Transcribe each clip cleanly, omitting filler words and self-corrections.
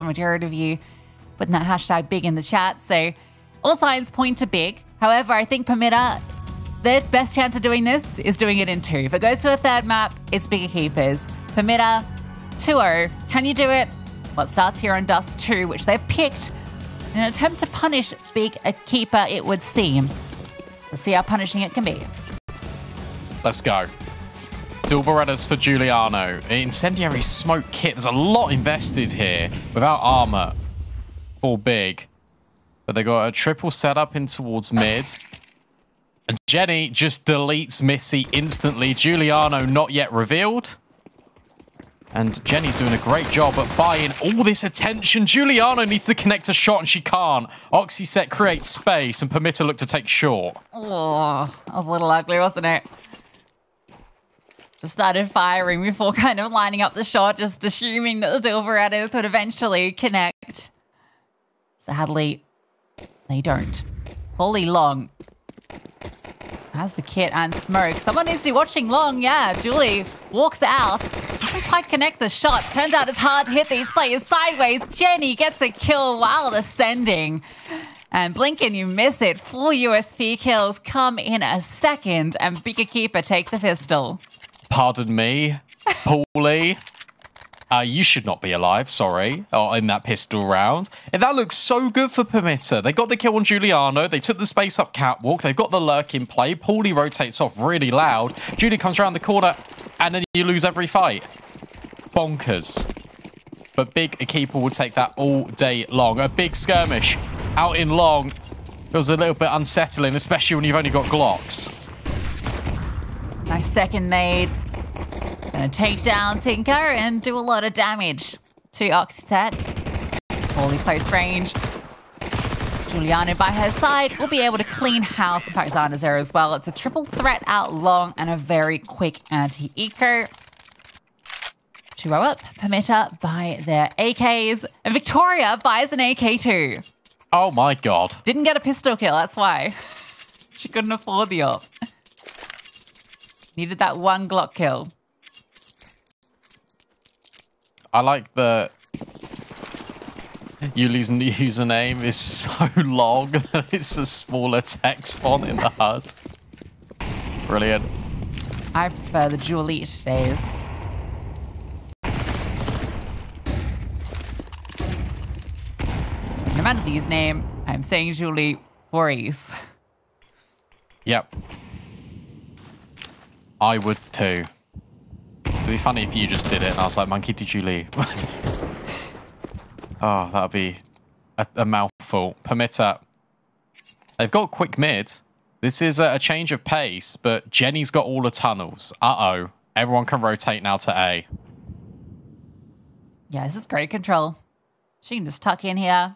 the majority of you putting that hashtag big in the chat. So all signs point to big. However, I think Permitta, their best chance of doing this is doing it in 2. If it goes to a 3rd map, it's bigger keepers. Permitta, 2-0. Can you do it? Well, it starts here on Dust2, which they've picked in an attempt to punish big a keeper, it would seem. Let's see how punishing it can be. Let's go. Dual Berettas for Giuliano. Incendiary smoke kit. There's a lot invested here without armor for big. But they got a triple setup in towards mid. And Jenny just deletes Missy instantly. Giuliano not yet revealed. And Jenny's doing a great job at buying all this attention. Giuliano needs to connect a shot and she can't. Oxyset creates space and Permitta look to take short. Oh, that was a little ugly, wasn't it? Just started firing before kind of lining up the shot, just assuming that the Dual Berettas would eventually connect. Sadly, they don't. Holy Long has the kit and smoke. Someone needs to be watching Long. Yeah, Julie walks out. Doesn't quite connect the shot. Turns out it's hard to hit these players sideways. Jenny gets a kill while ascending. And Blinken, you miss it. 4 USP kills come in a second. And Bigger Keeper take the pistol. Pardon me, Paulie. You should not be alive, sorry, in that pistol round. And that looks so good for Permitta. They got the kill on Giuliano. They took the space up catwalk. They've got the lurk in play. Paulie rotates off really loud. Julie comes around the corner, and then you lose every fight. Bonkers. But Big Keeper will take that all day long. A big skirmish out in Long feels a little bit unsettling, especially when you've only got Glocks. Nice second nade. Gonna take down Tinker and do a lot of damage to Oxyset. Poorly close range. Giuliano by her side will be able to clean house. In fact, Zana's there as well. It's a triple threat out Long and a very quick anti-eco. 2-0 up. Permitta buy their AKs. And Victoria buys an AK too. Oh my god. Didn't get a pistol kill, that's why. She couldn't afford the op. Needed that 1 Glock kill. I like the Yuli's username is so long that it's a smaller text font in the HUD. Brilliant. I prefer the Julie days. No matter the username, I'm saying Julie Voorhees. Yep. I would too. It'd be funny if you just did it and I was like, Monkey, did you leave? Oh, that'd be a mouthful. Permitta. They've got quick mid. This is a change of pace, but Jenny's got all the tunnels. Uh-oh. Everyone can rotate now to A. Yeah, this is great control. She can just tuck in here.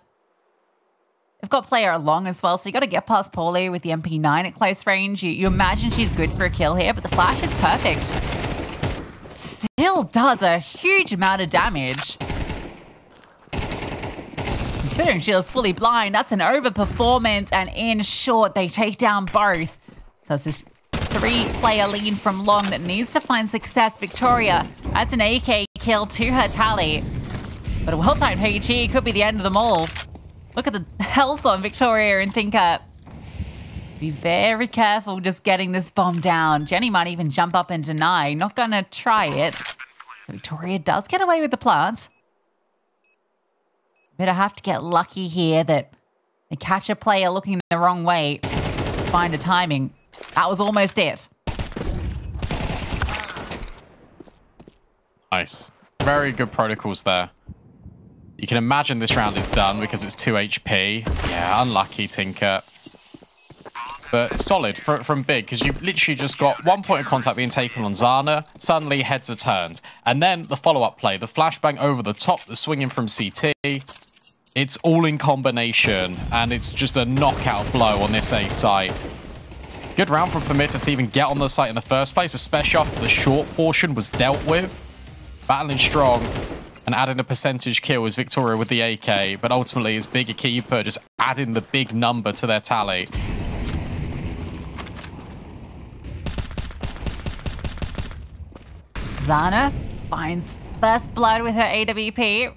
They've got player along as well, so you got to get past Paulie with the MP9 at close range. You imagine she's good for a kill here, but the flash is perfect. Still does a huge amount of damage. Considering she was fully blind, that's an overperformance, and in short, they take down both. So it's this 3-player lead from Long that needs to find success. Victoria adds an AK kill to her tally. But a well-timed HE could be the end of them all. Look at the health on Victoria and Tinker. Be very careful just getting this bomb down. Jenny might even jump up and deny. Not gonna try it. Victoria does get away with the plant. But I have to get lucky here that they catch a player looking the wrong way. Find a timing. That was almost it. Nice. Very good protocols there. You can imagine this round is done because it's 2 HP. Yeah, unlucky, Tinker. But solid from Big, because you've literally just got 1 point of contact being taken on Zana. Suddenly, heads are turned. And then the follow-up play, the flashbang over the top, the swinging from CT. It's all in combination, and it's just a knockout blow on this A site. Good round from Permitta to even get on the site in the first place, especially after the short portion was dealt with. Battling strong. And adding a percentage kill is Victoria with the AK, but ultimately it's Bigger Keeper just adding the big number to their tally. Zana finds first blood with her AWP.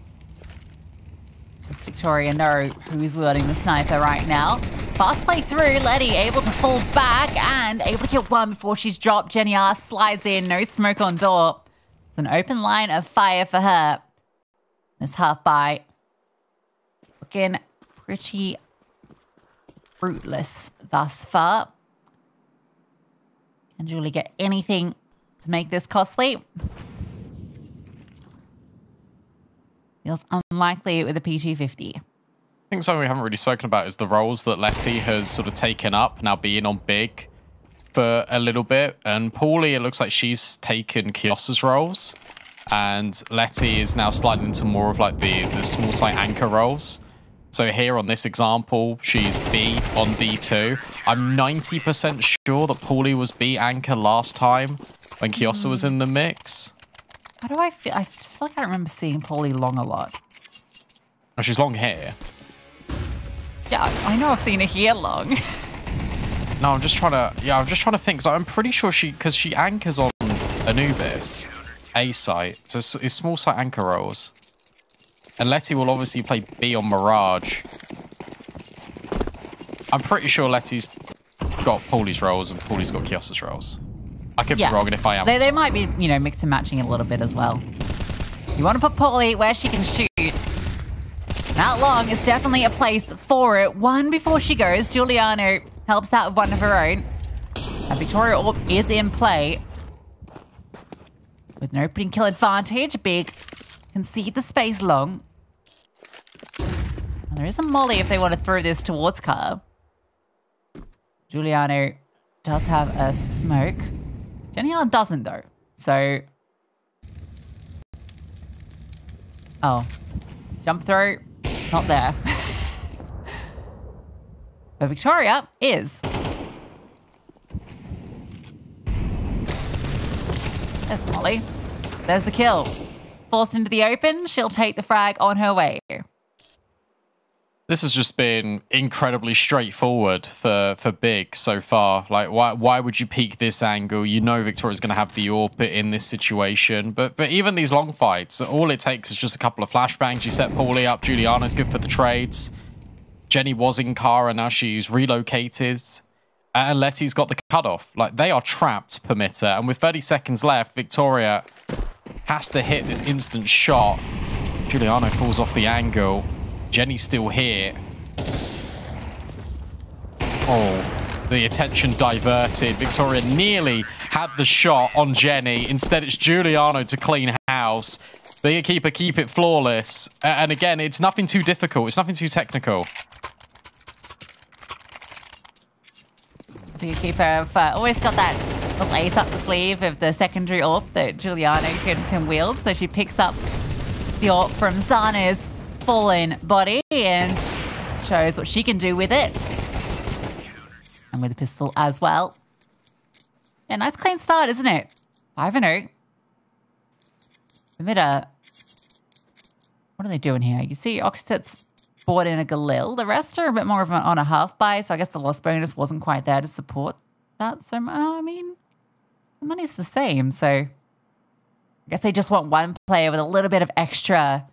Victoria know who's wielding the sniper right now. Fast play through. Letty able to fall back and able to kill one before she's dropped. Jenny R slides in. No smoke on door. It's an open line of fire for her. This half by looking pretty fruitless thus far. Can Julie get anything to make this costly? Feels unlikely with a P250. I think something we haven't really spoken about is the roles that Letty has sort of taken up, now being on big for a little bit. And Paulie, it looks like she's taken Kiossa's roles. And Letty is now sliding into more of like the small site anchor roles. So here on this example, she's B on D2. I'm 90% sure that Paulie was B anchor last time when Kiossa was in the mix. How do I feel? I just feel like I remember seeing Paulie long a lot. Oh, she's long here. Yeah, I know I've seen her here long. No, I'm just trying to think. So I'm pretty sure because she anchors on Anubis, A site. So it's small site anchor roles. And Letty will obviously play B on Mirage. I'm pretty sure Letty's got Paulie's roles and Paulie's got Kiossa's roles. I could be wrong, and if I am, they might be, you know, mix and matching a little bit as well. You want to put Paulie where she can shoot. Not long is definitely a place for it. One before she goes, Giuliano helps out with one of her own. And Victoria Orb is in play. With an opening kill advantage, Big can see the space long. And there is a molly if they want to throw this towards Car. Giuliano does have a smoke. Jenny R doesn't though, so... Oh. Jump through. Not there. But Victoria is. There's the molly. There's the kill. Forced into the open, she'll take the frag on her way. This has just been incredibly straightforward for Big so far. Like, why would you peek this angle? You know Victoria's going to have the AWP in this situation. But even these long fights, all it takes is just a couple of flashbangs. You set Paulie up. Giuliano's good for the trades. Jenny was in car, and now she's relocated. And Letty's got the cutoff. Like, they are trapped, Permitta. And with 30 seconds left, Victoria has to hit this instant shot. Giuliano falls off the angle. Jenny's still here. Oh, the attention diverted. Victoria nearly had the shot on Jenny. Instead, it's Giuliano to clean house. The EQUIPA keep it flawless. And again, it's nothing too difficult. It's nothing too technical. The EQUIPA have always got that little ace up the sleeve of the secondary AWP that Giuliano can wield. So she picks up the AWP from Zana's fallen body and shows what she can do with it. And with a pistol as well. Yeah, nice clean start, isn't it? 5-0. Permitta. What are they doing here? You see Oxtet's bought in a Galil. The rest are a bit more of on a half buy, so I guess the loss bonus wasn't quite there to support that. So, I mean, the money's the same, so I guess they just want one player with a little bit of extra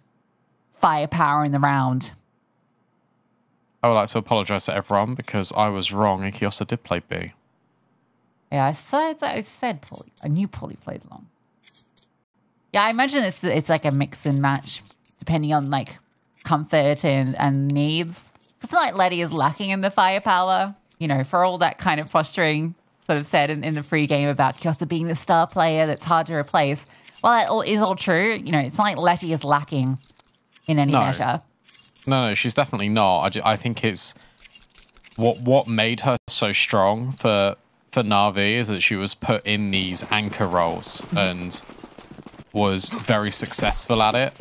firepower in the round. I would like to apologize to everyone because I was wrong and Kiossa did play B. Yeah, I said Paulie. I knew Paulie played long. Yeah, I imagine it's like a mix and match depending on like comfort and needs. It's not like Letty is lacking in the firepower, you know, for all that kind of posturing sort of said in the free game about Kiossa being the star player that's hard to replace. While that is all true, you know, it's not like Letty is lacking in any measure. No, she's definitely not. I think it's what made her so strong for Na'Vi is that she was put in these anchor roles and was very successful at it.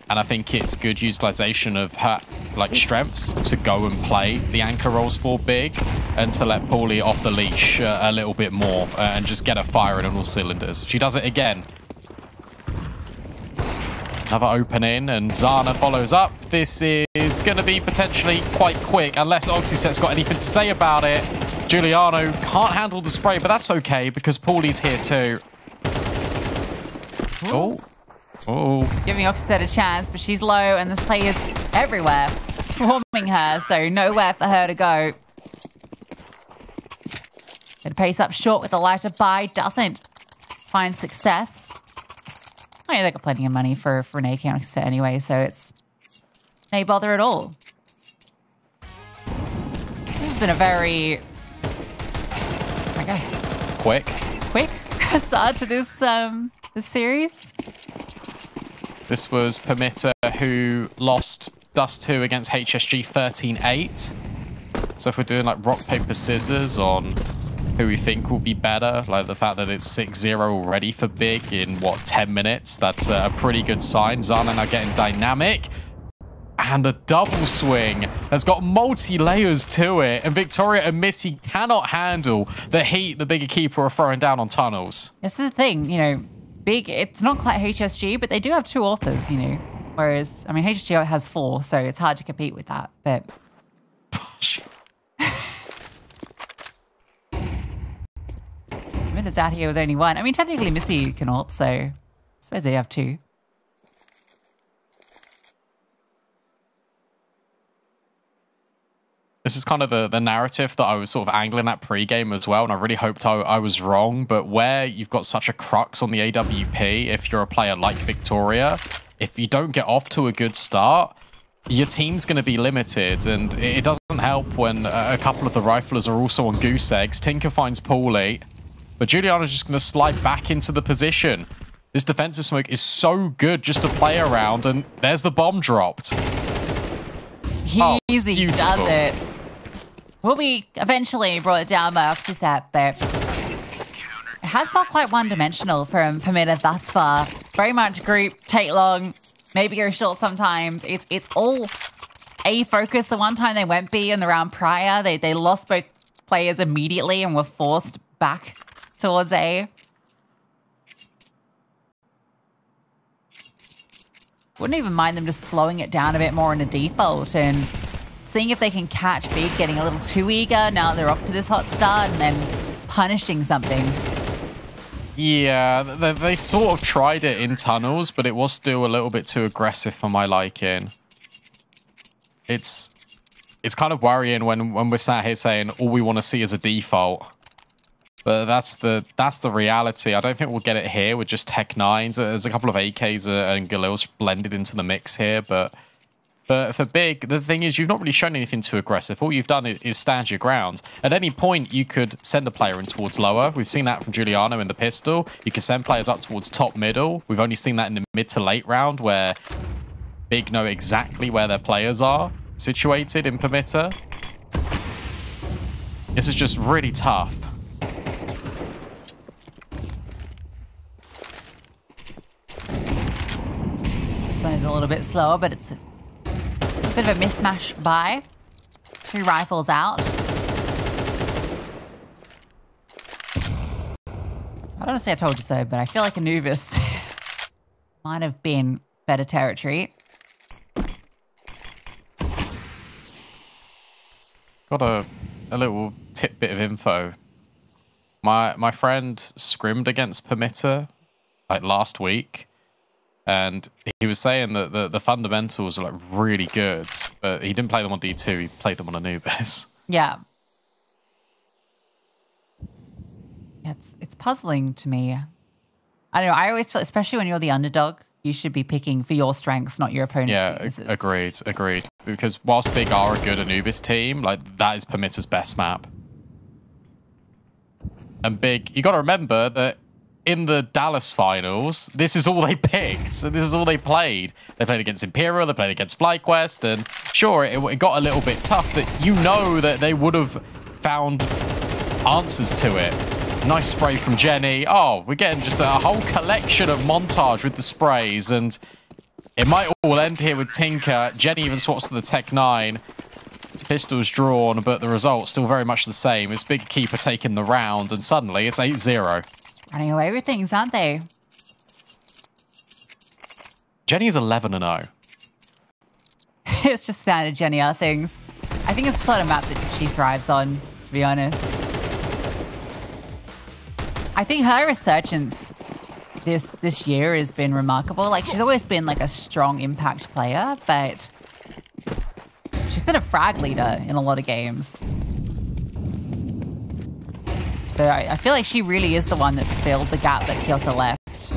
And I think it's good utilization of her like strengths to go and play the anchor roles for Big and to let Paulie off the leash a little bit more and just get her firing on all cylinders. She does it again. Another opening, and Zana follows up. This is going to be potentially quite quick, unless Oxyset's got anything to say about it. Giuliano can't handle the spray, but that's okay, because Paulie's here too. Oh, Oh. Giving Oxford a chance, but she's low and there's players everywhere swarming her, so nowhere for her to go. Gonna pace up short with a lighter buy, doesn't find success. Oh yeah, they got plenty of money for an AK on Oxford anyway, so it's no bother at all. This has been a very, I guess, quick start to this this series. This was Permitta, who lost Dust2 against HSG 13-8. So if we're doing like rock, paper, scissors on who we think will be better, like the fact that it's 6-0 already for Big in, what, 10 minutes, that's a pretty good sign. Zana now getting dynamic. And the double swing has got multi-layers to it. And Victoria and Missy cannot handle the heat the bigger keeper are throwing down on tunnels. This is the thing, you know, Big, it's not quite HSG, but they do have 2 AWPers, you know. Whereas, I mean, HSG has 4, so it's hard to compete with that. But Permitta's out here with only 1. I mean, technically Missy can AWP, so I suppose they have 2. This is kind of the narrative that I was sort of angling at pre-game as well, and I really hoped I was wrong. But where you've got such a crux on the AWP, if you're a player like Victoria, if you don't get off to a good start, your team's going to be limited. And it doesn't help when a couple of the riflers are also on goose eggs. Tinker finds Paulie, but Juliana's just going to slide back into the position. This defensive smoke is so good just to play around, and there's the bomb dropped. Easy does it. Will be eventually brought down by Oxyset, but it has felt quite one-dimensional from Permitta thus far. Very much group, take long, maybe go short sometimes. It's all A focus. The one time they went B in the round prior, they lost both players immediately and were forced back towards A. Wouldn't even mind them just slowing it down a bit more in a default and seeing if they can catch Big getting a little too eager now they're off to this hot start and then punishing something. Yeah, they sort of tried it in tunnels, but it was still a little bit too aggressive for my liking. It's kind of worrying when we're sat here saying all we want to see is a default. But that's the reality. I don't think we'll get it here with just Tech 9s. There's a couple of AKs and Galils blended into the mix here, but for Big, the thing is you've not really shown anything too aggressive. All you've done is stand your ground. At any point, you could send a player in towards lower. We've seen that from Giuliano in the pistol. You can send players up towards top middle. We've only seen that in the mid to late round where Big know exactly where their players are situated in Permitta. This is just really tough. This one is a little bit slower, but it's a bit of a mismatch buy. 2 rifles out. I don't want to say I told you so, but I feel like Anubis might have been better territory. Got a little tidbit of info. My friend scrimmed against Permitta like last week. And he was saying that the fundamentals are like really good, but he didn't play them on D2, he played them on Anubis. Yeah. It's puzzling to me. I don't know, I always feel, especially when you're the underdog, you should be picking for your strengths, not your opponent's weaknesses. Yeah, agreed. Because whilst Big are a good Anubis team, like that is Permitta's best map. And Big, you got to remember that in the Dallas finals, this is all they picked. So this is all they played. They played against Imperial, they played against FlyQuest, and sure, it got a little bit tough, but you know that they would have found answers to it. Nice spray from Jenny. Oh, we're getting just a whole collection of montage with the sprays, and it might all end here with Tinker. Jenny even swaps to the Tech 9. Pistols drawn, but the result's still very much the same. It's Big Keeper taking the round, and suddenly it's 8-0. Running away with things, aren't they? Jenny is 11-0. It's just standard Jenny are things. I think it's the sort of map that she thrives on, to be honest. I think her resurgence this year has been remarkable. Like, she's always been like a strong impact player, but she's been a frag leader in a lot of games. So I feel like she really is the one that's filled the gap that Kiosa left.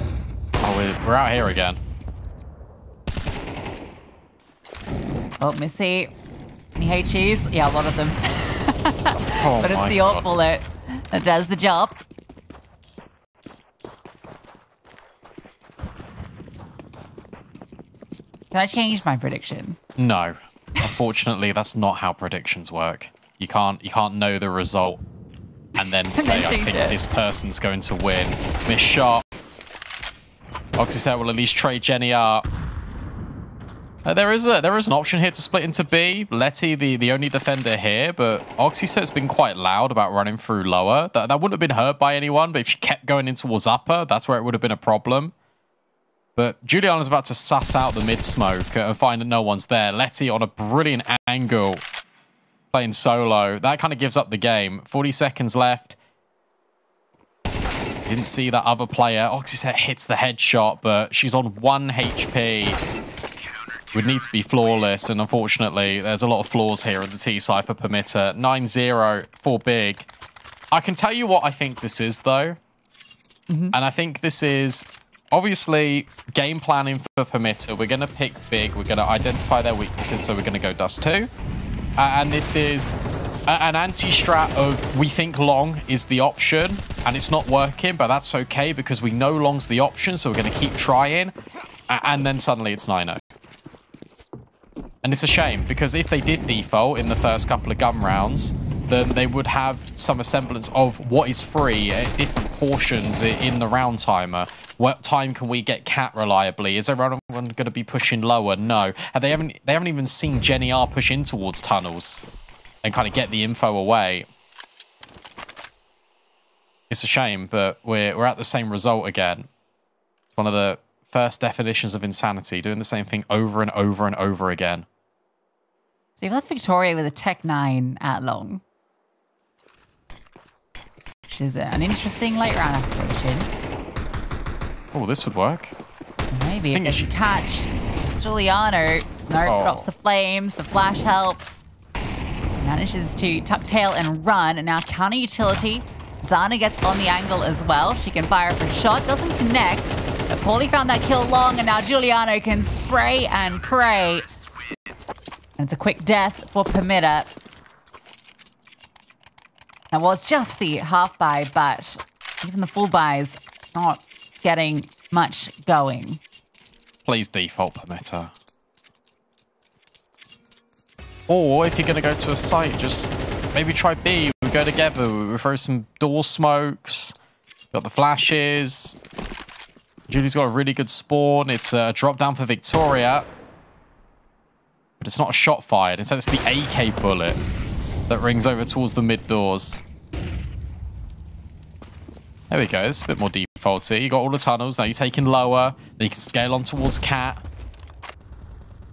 Oh, we're out here again. Oh, Missy. Any HEs? Yeah, a lot of them. Oh, but it's the AWP bullet that does the job. Can I change my prediction? No. Unfortunately, that's not how predictions work. You can't know the result and then say, I think this person's going to win. Miss shot. Oxyset will at least trade Jenny up. There is an option here to split into B. Letty, the only defender here, but Oxyset's been quite loud about running through lower. That wouldn't have been heard by anyone, but if she kept going in towards upper, that's where it would have been a problem. But Juliana's about to suss out the mid-smoke and find that no one's there. Letty on a brilliant angle, playing solo. That kind of gives up the game. 40 seconds left. Didn't see that other player. Oxyset hits the headshot, but she's on 1 HP. Would need to be flawless, and unfortunately, there's a lot of flaws here in the T side for Permitta. 9-0 for Big. I can tell you what I think this is, though. And I think this is... Obviously, game planning for Permitta. We're going to pick Big. We're going to identify their weaknesses, so we're going to go Dust2. And this is an anti-strat of we think long is the option, and it's not working, but that's okay because we know long's the option, so we're going to keep trying. And then suddenly it's 9-0. And it's a shame, because if they did default in the first couple of gun rounds, then they would have some semblance of what is free at different portions in the round timer. What time can we get cat reliably? Is everyone going to be pushing lower? No. And they haven't even seen Jenny R push in towards tunnels and kind of get the info away. It's a shame, but we're at the same result again. It's one of the first definitions of insanity, doing the same thing over and over and over again. So you've got Victoria with a Tech 9 at long, which is an interesting late round application. Oh, this would work. Maybe if they should catch Giuliano. No, drops the flames. The flash helps. Manages to tuck tail and run. And now counter utility. Zana gets on the angle as well. She can fire for a shot. Doesn't connect. But Paulie found that kill long. And now Giuliano can spray and pray. And it's a quick death for Permitta. That was just the half buy, but even the full buys not getting much going. Please default Permitta. Or if you're going to go to a site, just maybe try B. We go together. We throw some door smokes. Got the flashes. Julie's got a really good spawn. It's a drop down for Victoria. But it's not a shot fired. Instead, it's the AK bullet that rings over towards the mid doors. There we go. It's a bit more defaulty. You got all the tunnels. Now you're taking lower. Then you can scale on towards Cat.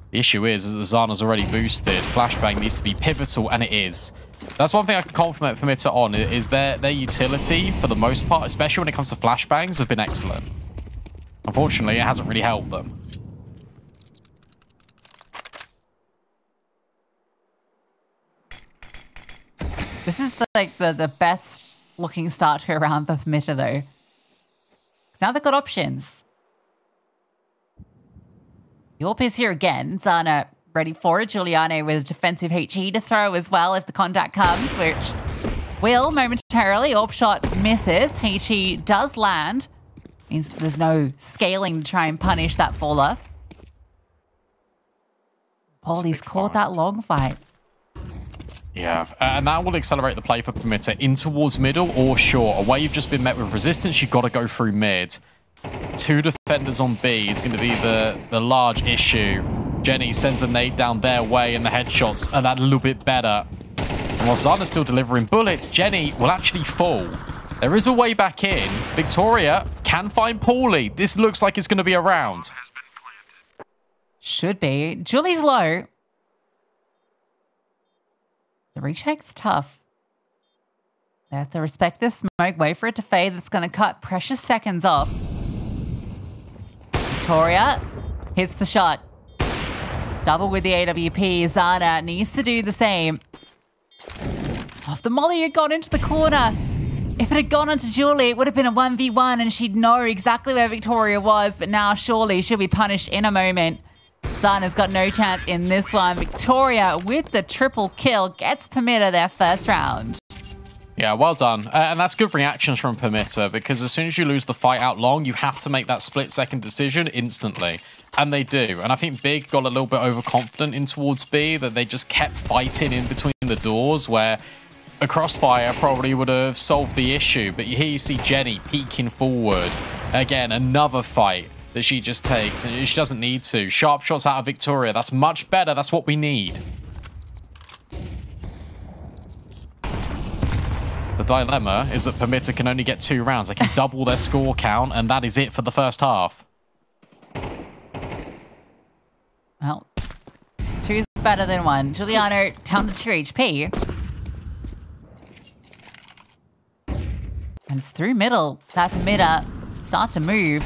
The issue is that Zana's already boosted. Flashbang needs to be pivotal, and it is. That's one thing I can compliment Permitta on, is their utility, for the most part, especially when it comes to flashbangs, have been excellent. Unfortunately, it hasn't really helped them. This is the best looking start to a round for Permitta, though. Because now they've got options. The AWP is here again. Zana ready for it. Giuliano with defensive HE to throw as well if the contact comes, which will momentarily. AWP shot misses. HE does land. Means there's no scaling to try and punish that fall off. Paulie's caught that long fight. Yeah, and that will accelerate the play for Permitta in towards middle or short. Away you've just been met with resistance, you've got to go through mid. 2 defenders on B is going to be the large issue. Jenny sends a nade down their way and the headshots are that a little bit better. And while Zana's still delivering bullets, Jenny will actually fall. There is a way back in. Victoria can find Paulie. This looks like it's going to be a round. Should be. Julie's low. The retake's tough. They have to respect this smoke, wait for it to fade. That's going to cut precious seconds off. Victoria hits the shot. Double with the AWP. Zana needs to do the same. Off the molly, it got into the corner. If it had gone onto Julie, it would have been a 1v1 and she'd know exactly where Victoria was, but now surely she'll be punished in a moment. Zana's got no chance in this one. Victoria with the triple kill gets Permitta their first round. Yeah, well done. And that's good reactions from Permitta, because as soon as you lose the fight out long, you have to make that split-second decision instantly. And they do. And I think Big got a little bit overconfident in towards B, that they just kept fighting in between the doors, where a crossfire probably would have solved the issue. But here you see Jenny peeking forward. Again, another fight that she just takes, and she doesn't need to. Sharp shots out of Victoria. That's much better. That's what we need. The dilemma is that Permitta can only get 2 rounds. They can double their score count, and that is it for the first half. Well, 2 is better than 1. Giuliano down to 2 HP. And it's through middle that Permitta start to move.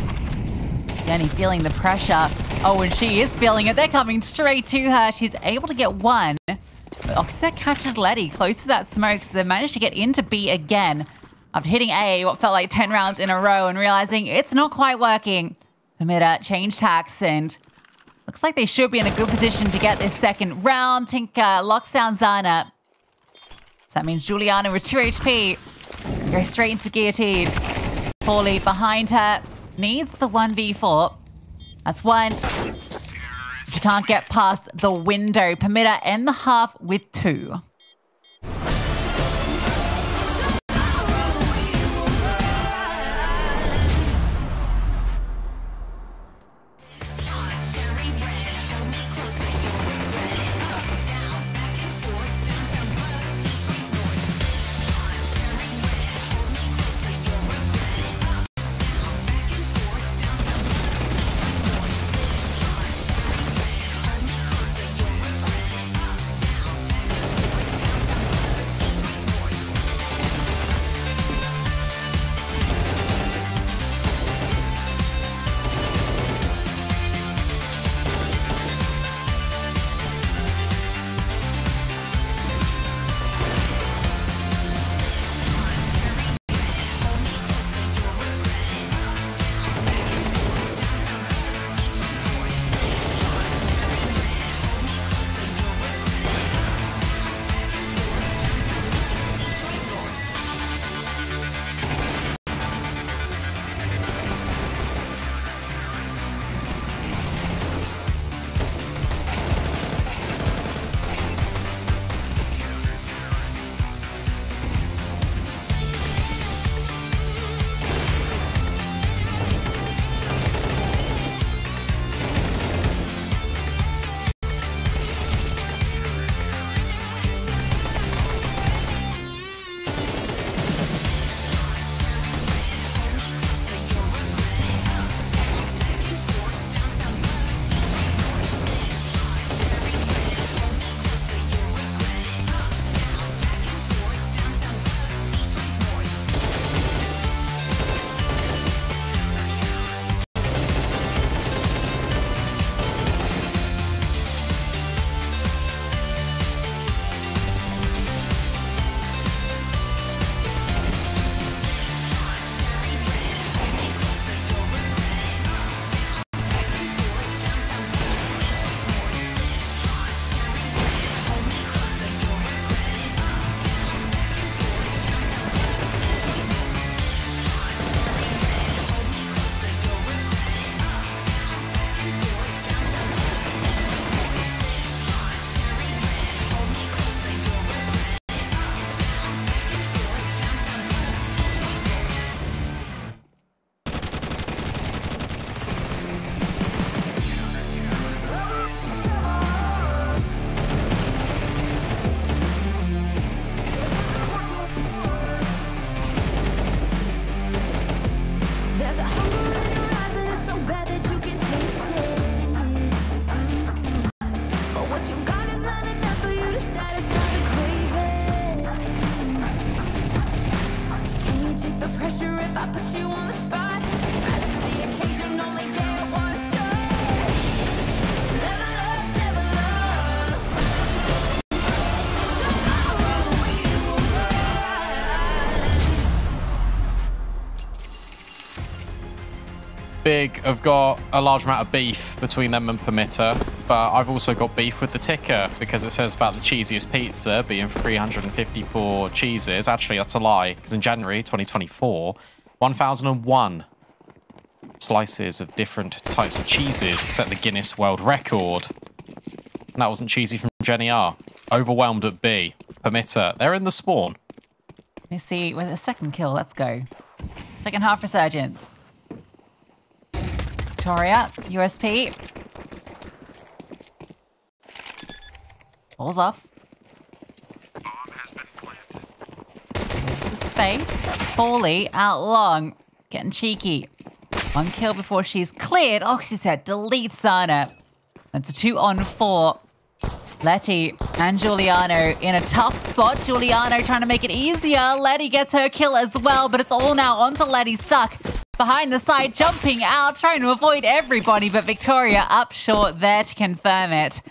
Jenny feeling the pressure. Oh, and she is feeling it. They're coming straight to her. She's able to get 1. But Oxet catches Letty close to that smoke, so they managed to get into B again after hitting A what felt like 10 rounds in a row and realizing it's not quite working. Permitta changed tacks and looks like they should be in a good position to get this second round. Tinker locks down Zana. So that means Giuliano with 2 HP. It's going to go straight into the guillotine. Paulie behind her. Needs the 1v4. That's 1. She can't get past the window. Permitta end the half with 2. Big have got a large amount of beef between them and Permitta, but I've also got beef with the ticker because it says about the cheesiest pizza being 354 cheeses. Actually, that's a lie, because in January 2024, 1001 slices of different types of cheeses set the Guinness World Record. And that wasn't cheesy from Jenny R. Overwhelmed at B. Permitta, they're in the spawn. Let me see with a second kill. Let's go. Second half resurgence. Victoria, USP. Balls off. There's the space. Paulie out long. Getting cheeky. One kill before she's cleared. Oh, she said delete Sana. It's a 2-on-4. Letty and Giuliano in a tough spot. Giuliano trying to make it easier. Letty gets her kill as well, but it's all now onto Letty, stuck behind the side, jumping out, trying to avoid everybody, but Victoria up short there to confirm it.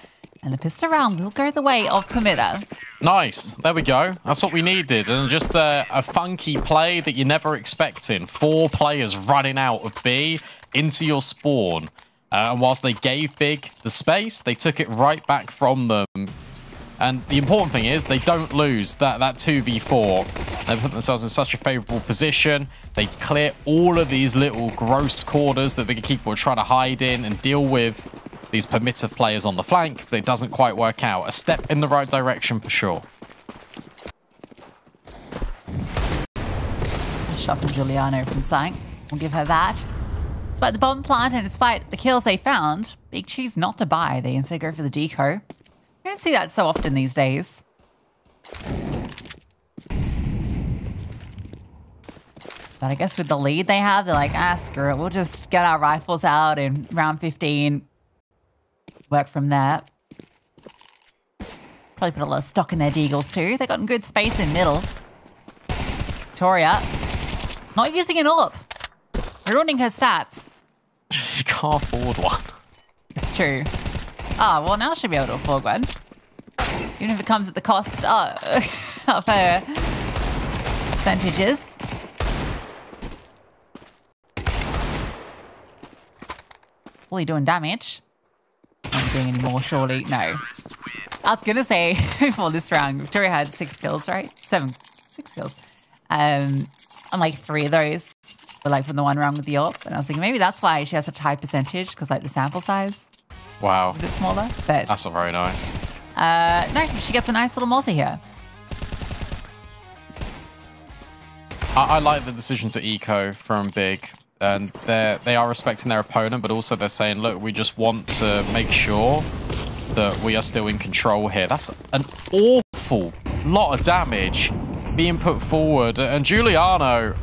And the pistol round will go the way of Permitta. Nice. There we go. That's what we needed. And just a funky play that you're never expecting. 4 players running out of B into your spawn. And whilst they gave Big the space, they took it right back from them. And the important thing is they don't lose that 2v4. They put themselves in such a favourable position. They clear all of these little gross corners that the keeper were trying to hide in and deal with these Permitta players on the flank, but it doesn't quite work out. A step in the right direction for sure. A shot from Giuliano from Sang. We'll give her that. Despite the bomb plant and despite the kills they found, Big choose not to buy. They instead go for the deco. You don't see that so often these days. But I guess with the lead they have, they're like, screw it. We'll just get our rifles out in round 15. Work from there. Probably put a lot of stock in their deagles too. They got good space in middle. Victoria, not using an AWP. Ruining her stats. She can't afford one. It's true. Oh, well, now she'll be able to afford one. Even if it comes at the cost of her percentages. Fully doing damage. Not doing any more, surely. No. I was going to say, before this round, Victoria had 6 kills, right? 6 kills. And like 3 of those were like from the one round with the AWP. And I was thinking maybe that's why she has such a high percentage, because like the sample size is a bit smaller. But that's not very nice. No, she gets a nice little multi here. I like the decision to eco from Big. And they are respecting their opponent, but also they're saying, look, we just want to make sure that we are still in control here. That's an awful lot of damage being put forward. And Giuliano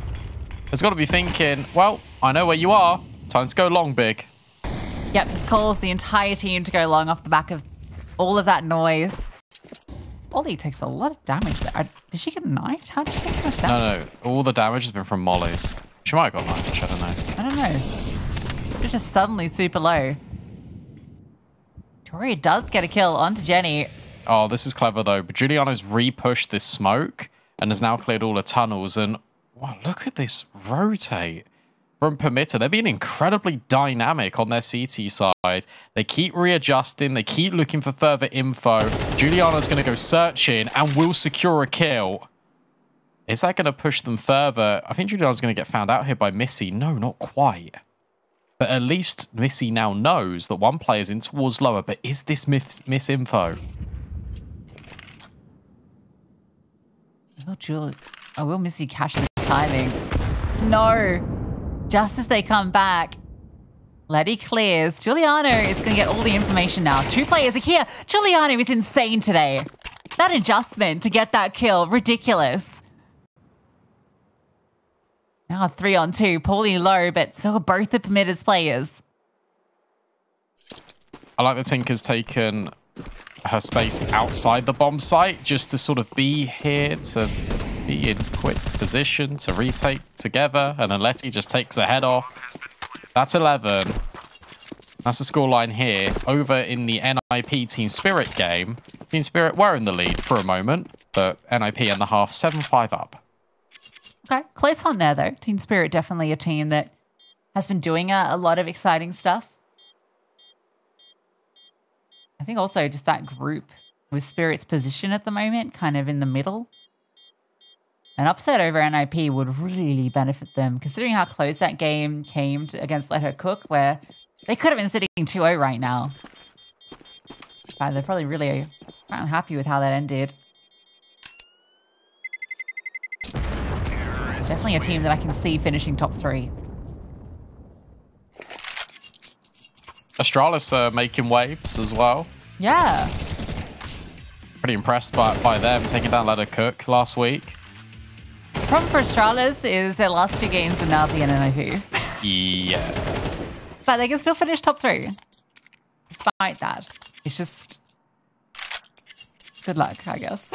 has got to be thinking, well, I know where you are. Time to go long, Big. Yep, just calls the entire team to go long off the back of all of that noise. Ollie takes a lot of damage there. Did she get knifed? How did she take so much damage? No. All the damage has been from mollies. She might have got knifed, I don't know. I don't know. It's just suddenly super low. Victoria does get a kill onto Jenny. Oh, this is clever though. But Giuliano's re-pushed this smoke and has now cleared all the tunnels. And wow, look at this rotate from Permitta. They're being incredibly dynamic on their CT side. They keep readjusting. They keep looking for further info. Giuliano's going to go searching and will secure a kill. Is that going to push them further? I think Giuliano's going to get found out here by Missy. No, not quite. But at least Missy now knows that one player's in towards lower. But is this miss info? Oh, will Missy catch this timing? No. Just as they come back, Letty clears. Giuliano is going to get all the information now. 2 players are here. Giuliano is insane today. That adjustment to get that kill, ridiculous. Now 3-on-2, Paulie low, but so are both the Permitta's players. I like that Tinker's taken her space outside the bomb site just to sort of be here, to be in quick position, to retake together, and then Letty just takes her head off. That's 11. That's the scoreline here. Over in the NIP Team Spirit game, Team Spirit were in the lead for a moment, but NIP in the half, 7-5 up. Okay, close on there though. Team Spirit definitely a team that has been doing a lot of exciting stuff. I think also just that group with Spirit's position at the moment, kind of in the middle. An upset over NIP would really benefit them, considering how close that game came against Let Her Cook, where they could have been sitting 2-0 right now. But they're probably really unhappy with how that ended. Definitely a team that I can see finishing top 3. Astralis are making waves as well. Yeah. Pretty impressed by them taking down Let Her Cook last week. The problem for Astralis is their last 2 games are now the NNIP. Yeah. But they can still finish top 3. Despite that. It's just good luck, I guess.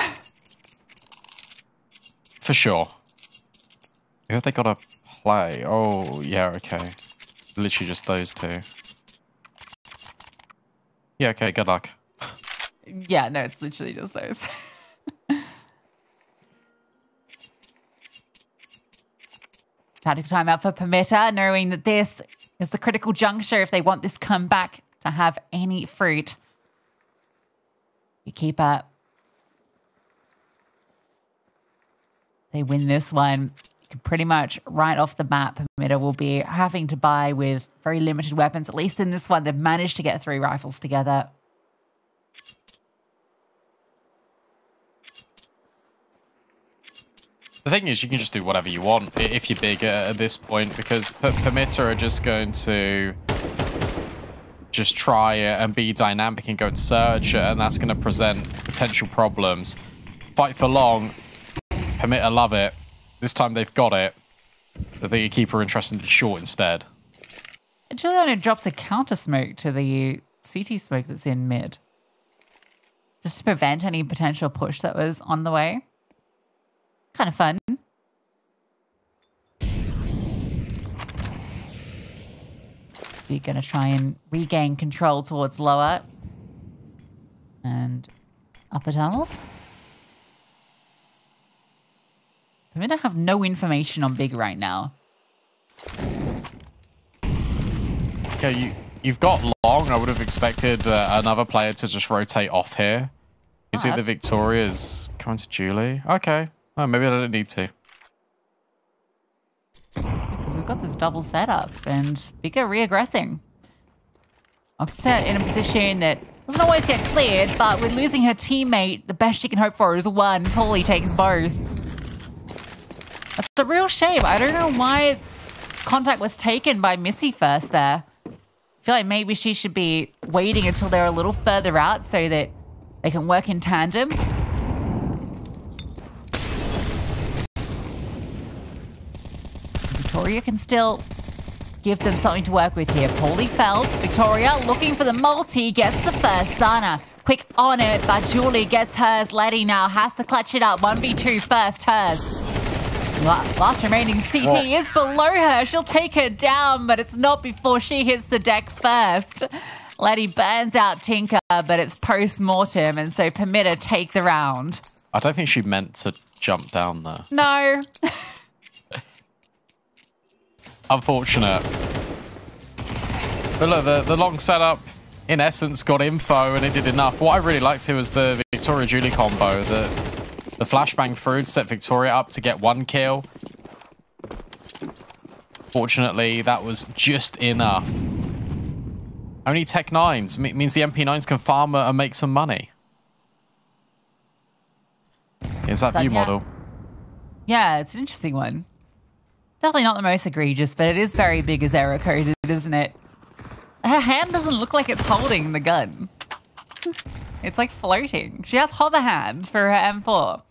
For sure. Who have they got to play? Oh, yeah, okay. Literally just those 2. Yeah, okay, good luck. Yeah, no, it's literally just those. Tactical timeout for Permitta, knowing that this is the critical juncture if they want this comeback to have any fruit. EQUIPA. They win this one. Pretty much right off the bat, Permitta will be having to buy with very limited weapons. At least in this one, they've managed to get 3 rifles together. The thing is, you can just do whatever you want if you're big at this point, because Permitta are just going to just try and be dynamic and go and surge, and that's going to present potential problems. Fight for long. Permitta love it. This time they've got it. But the keeper interested in short instead. Juliano drops a counter smoke to the CT smoke that's in mid. Just to prevent any potential push that was on the way. Kind of fun. We're going to try and regain control towards lower and upper tunnels. Permitta have no information on big right now. Okay, you've got long. I would have expected another player to just rotate off here. You see the Victoria's coming to Julie. Okay. Oh, maybe I don't need to. Because we've got this double setup and Bigger re-aggressing. Offset in a position that doesn't always get cleared, but with losing her teammate, the best she can hope for is 1. Paulie takes both. That's a real shame. I don't know why contact was taken by Missy first there. I feel like maybe she should be waiting until they're a little further out so that they can work in tandem. Victoria can still give them something to work with here. Paulie felled. Victoria looking for the multi, gets the first. Dana quick on it, but Julie gets hers. Letty now has to clutch it up. 1v2 first, hers. Last remaining CT is below her. She'll take her down, but it's not before she hits the deck first. Letty burns out Tinker, but it's post-mortem, and so Permitta take the round. I don't think she meant to jump down there. No. Unfortunate. But look, the long setup, in essence, got info, and it did enough. What I really liked here was the Victoria-Julie combo. The flashbang through to set Victoria up to get 1 kill. Fortunately, that was just enough. Only Tech 9s means the MP9s can farm and make some money. Here's that view model. Yeah, it's an interesting one. Definitely not the most egregious, but it is very big as error coded, isn't it? Her hand doesn't look like it's holding the gun. It's like floating. She has hover hand for her M4.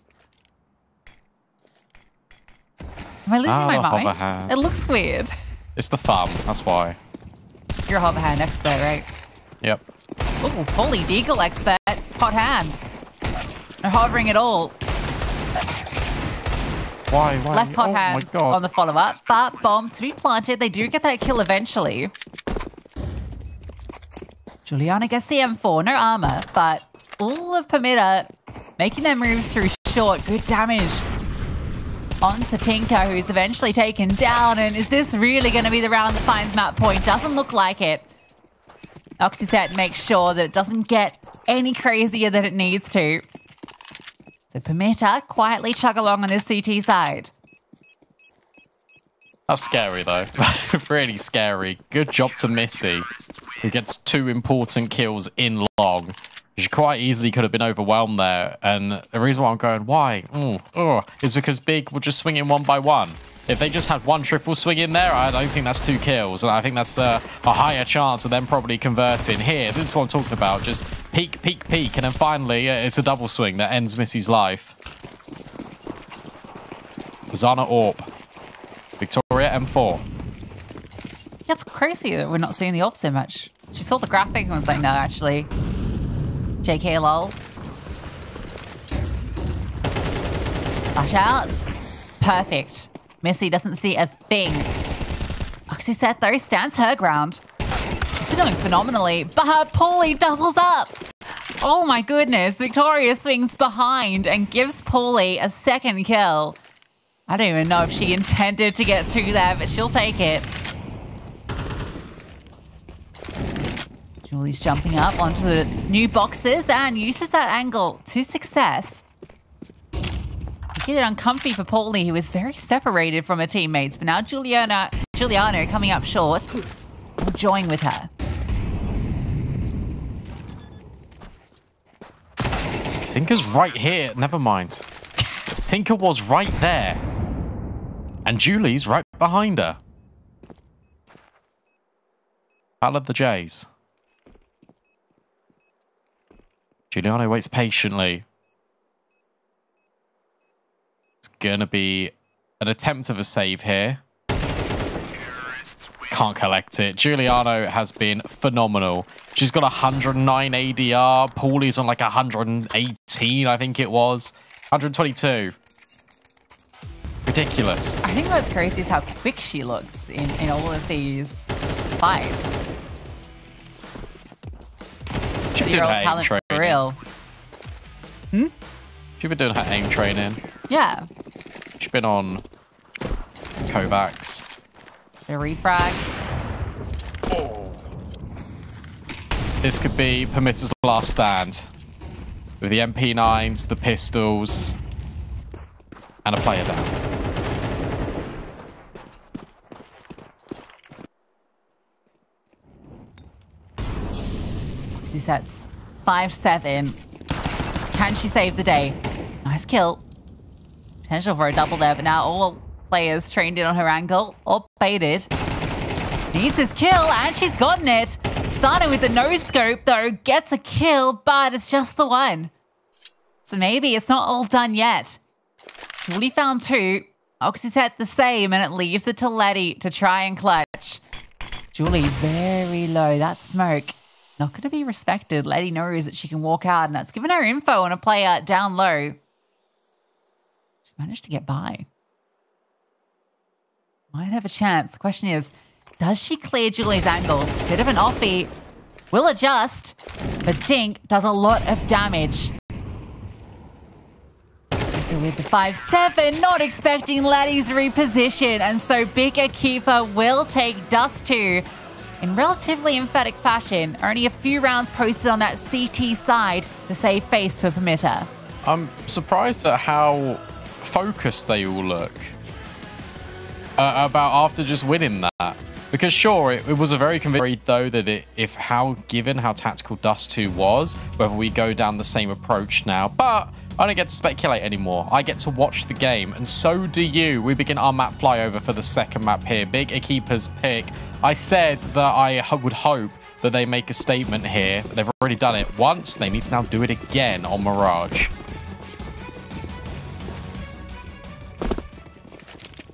Am I losing my mind? It looks weird. It's the thumb, that's why. You're a hover hand expert, right? Yep. Ooh, holy deagle expert. Hot hand. No hovering at all. Why? Less hot hands on the follow-up, but bomb to be planted. They do get that kill eventually. Juliana gets the M4, no armor, but all of Permitta making their moves through short. Good damage. onto Tinker, who's eventually taken down. And is this really going to be the round that finds map point? Doesn't look like it. Oxyset makes sure that it doesn't get any crazier than it needs to. So Permitta quietly chug along on this CT side. That's scary, though. Really scary. Good job to Missy, who gets 2 important kills in long. She quite easily could have been overwhelmed there. And the reason why I'm going, why? Is because Big will just swing in 1 by 1. If they just had 1 triple swing in there, I don't think that's 2 kills. And I think that's a higher chance of them probably converting. Here, this is what I'm talking about. Just peek, peek, peek. And then finally, it's a double swing that ends Missy's life. Zana Orp. Victoria M4. It's crazy that we're not seeing the AWP so much. She saw the graphic and was like, no, actually. JK lol. Flash out. Perfect. Missy doesn't see a thing. Oxyset, though, stands her ground. She's been doing phenomenally, but Paulie doubles up. Oh my goodness. Victoria swings behind and gives Paulie a 2nd kill. I don't even know if she intended to get through there, but she'll take it. Julie's jumping up onto the new boxes and uses that angle to success. Get it uncomfy for Paulie, who is very separated from her teammates. But now Giuliano coming up short, enjoying with her. Tinker's right here. Never mind. Tinker was right there. And Julie's right behind her. Battle of the Jays. Giuliano waits patiently. It's going to be an attempt of a save here. Can't collect it. Giuliano has been phenomenal. She's got 109 ADR. Paulie's on like 118, I think it was. 122. Ridiculous. I think what's crazy is how quick she looks in all of these fights. She's been doing her aim training. For real. She's been doing her aim training. Yeah. She's been on Kovacs. The refrag. Oh. This could be Permitta's last stand. With the MP9s, the pistols, and a player down. She sets 5-7. Can she save the day? Nice kill. Potential for a double there, but now all players trained in on her angle or baited. Needs his kill, and she's gotten it. Starting with the no-scope, though, gets a kill, but it's just the one. So maybe it's not all done yet. Julie found 2. Oxyset the same, and it leaves it to Letty to try and clutch. Julie very low. That smoke not going to be respected. Letty knows that she can walk out, and that's given her info on a player down low. She's managed to get by. Might have a chance. The question is, does she clear Julie's angle? Bit of an offie. Will adjust, but Dink does a lot of damage. With the 5-7, not expecting Letty's reposition, and so Big EQUIPA will take Dust2 in relatively emphatic fashion. Only a few rounds posted on that CT side to save face for Permitta. I'm surprised at how focused they all look about after just winning that. Because sure, it was a very convincing, though, that given how tactical Dust2 was, whether we go down the same approach now. But I don't get to speculate anymore. I get to watch the game, and so do you. We begin our map flyover for the second map here. Big EQUIPA's pick. I said that I would hope that they make a statement here. They've already done it once. They need to now do it again on Mirage.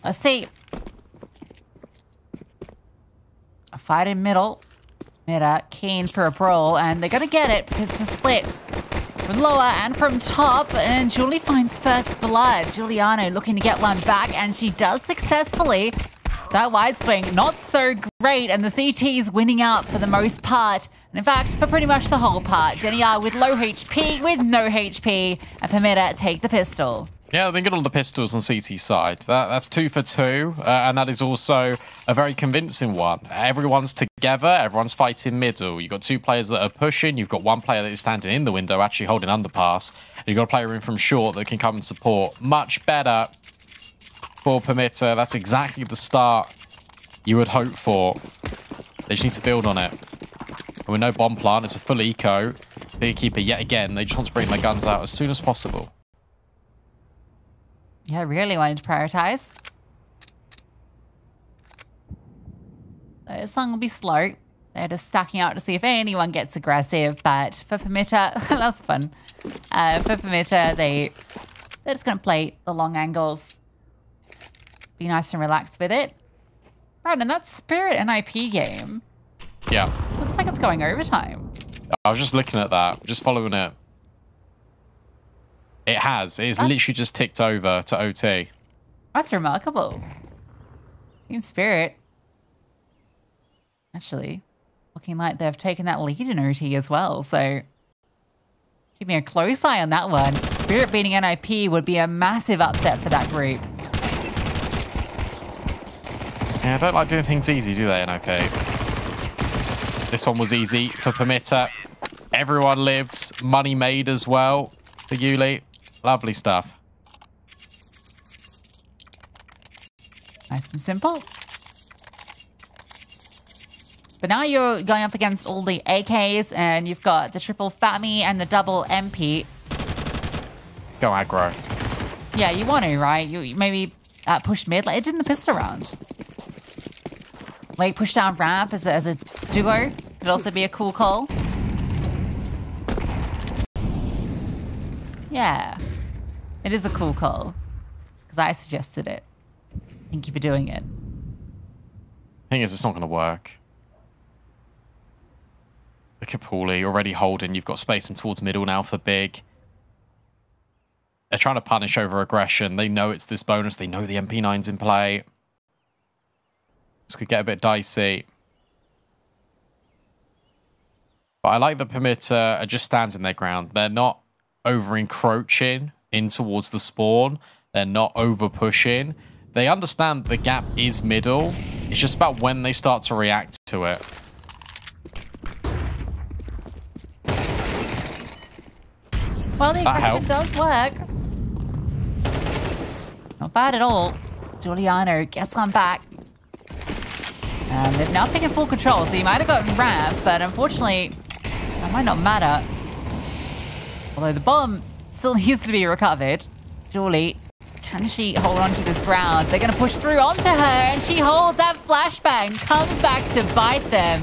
Let's see. A fight in middle. Meta keen for a brawl, and they're going to get it because it's a split. From lower and from top, and Julie finds first blood. Giuliano looking to get one back, and she does successfully. That wide swing, not so great, and the CT's winning out for the most part. And in fact, for pretty much the whole part. Jenny R with low HP, with no HP, and Permitta take the pistol. Yeah, they've been good on the pistols on CT side. That's 2 for 2, and that is also a very convincing one. Everyone's together, everyone's fighting middle. You've got 2 players that are pushing, you've got 1 player that is standing in the window, actually holding underpass, and you've got a player in from short that can come and support. Much better for Permitta. That's exactly the start you would hope for. They just need to build on it. And with no bomb plant, it's a full eco. Big keeper yet again. They just want to bring their guns out as soon as possible. Yeah, really wanted to prioritize. This one will be slow. They're just stacking out to see if anyone gets aggressive. But for Permitta, that's fun. For Permitta, they're just going to play the long angles. Be nice and relaxed with it. Brandon, that Spirit NIP game. Yeah. Looks like it's going overtime. I was just looking at that, just following it. It has. It's literally just ticked over to OT. That's remarkable. Team Spirit. Actually, looking like they've taken that lead in OT as well. So, keeping a close eye on that one. Spirit beating NIP would be a massive upset for that group. Yeah, I don't like doing things easy, do they, NIP? This one was easy for Permitta. Everyone lived. Money made as well for Yuli. Lovely stuff. Nice and simple. But now you're going up against all the AKs, and you've got the triple FATMI and the double MP. Go aggro. Yeah, you want to, right? You maybe push mid, like it did in the pistol round. Like push down ramp as a duo could also be a cool call. Yeah, it is a cool call because I suggested it. Thank you for doing it. Thing is, it's not going to work. Look at Paulie already holding. You've got spacing towards middle now for Big. They're trying to punish over aggression. They know it's this bonus. They know the MP9's in play. This could get a bit dicey. But I like that Permitta are just standing their ground. They're not over encroaching in towards the spawn. They're not over pushing. They understand the gap is middle. It's just about when they start to react to it. Well, the aggressive does work. Not bad at all. Giuliano gets one back. And they've now taken full control, so you might have gotten ramp, but unfortunately, that might not matter. Although the bomb still needs to be recovered. Julie, can she hold on to this ground? They're going to push through onto her, and she holds that flashbang, comes back to bite them.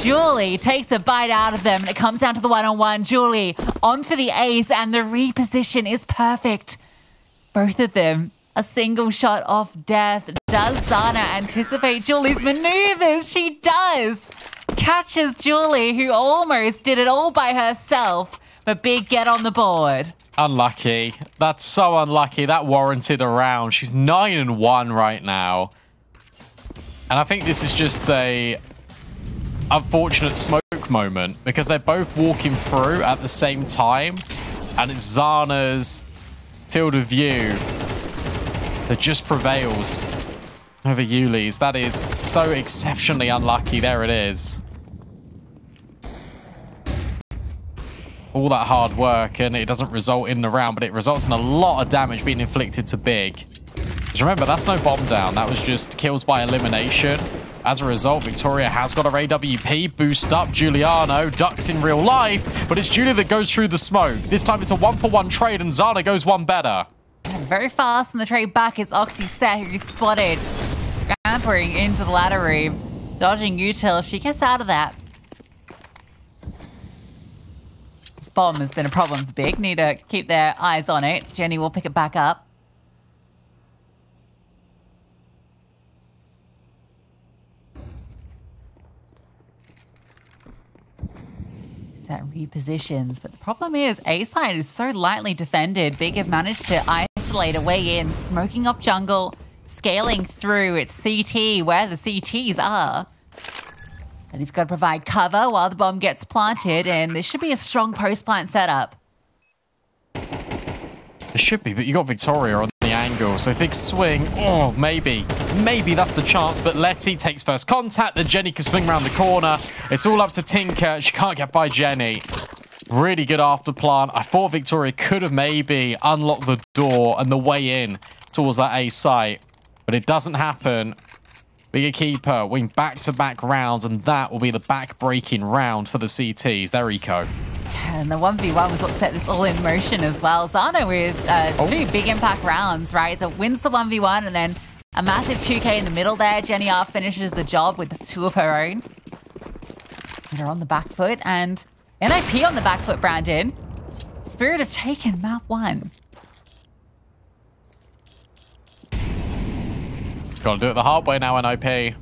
Julie takes a bite out of them, and it comes down to the one-on-one. Julie on for the ace, and the reposition is perfect. Both of them a single shot off death. Does Zana anticipate Julie's maneuvers? She does. Catches Julie, who almost did it all by herself. But Big get on the board. Unlucky. That's so unlucky. That warranted a round. She's 9-1 right now. And I think this is just a unfortunate smoke moment because they're both walking through at the same time. And it's Zana's field of view that just prevails over Yuli's. That is so exceptionally unlucky. There it is. All that hard work, and it doesn't result in the round, but it results in a lot of damage being inflicted to Big. Because remember, that's no bomb down. That was just kills by elimination. As a result, Victoria has got her AWP. Boost up. Giuliano ducks in real life, but it's Julia that goes through the smoke. This time it's a 1-for-1 trade, and Zana goes one better. Very fast in the trade back. It's Oxy Set who's spotted. Scampering into the ladder room. Dodging util. She gets out of that. This bomb has been a problem for Big. Need to keep their eyes on it. Jenny will pick it back up. Set repositions, but the problem is A side is so lightly defended. Big have managed to isolate a way in, smoking off jungle, scaling through. It's CT where the CTs are. And he's got to provide cover while the bomb gets planted, and this should be a strong post-plant setup. There should be, but you got Victoria on the angle. So big swing. Oh, maybe. Maybe that's the chance. But Letty takes first contact. Then Jenny can swing around the corner. It's all up to Tinker. She can't get by Jenny. Really good after plant. I thought Victoria could have maybe unlocked the door and the way in towards that A site. But it doesn't happen. Big EQUIPA win back-to-back rounds, and that will be the back-breaking round for the CTs. They're eco. And the 1v1 was what set this all in motion as well. Zana with two big impact rounds, right? That wins the 1v1 and then a massive 2k in the middle there. Jenny R finishes the job with two of her own. And they're on the back foot. And NIP on the back foot, Brandon. Spirit have taken map 1. Gotta do it the hard way now, NIP.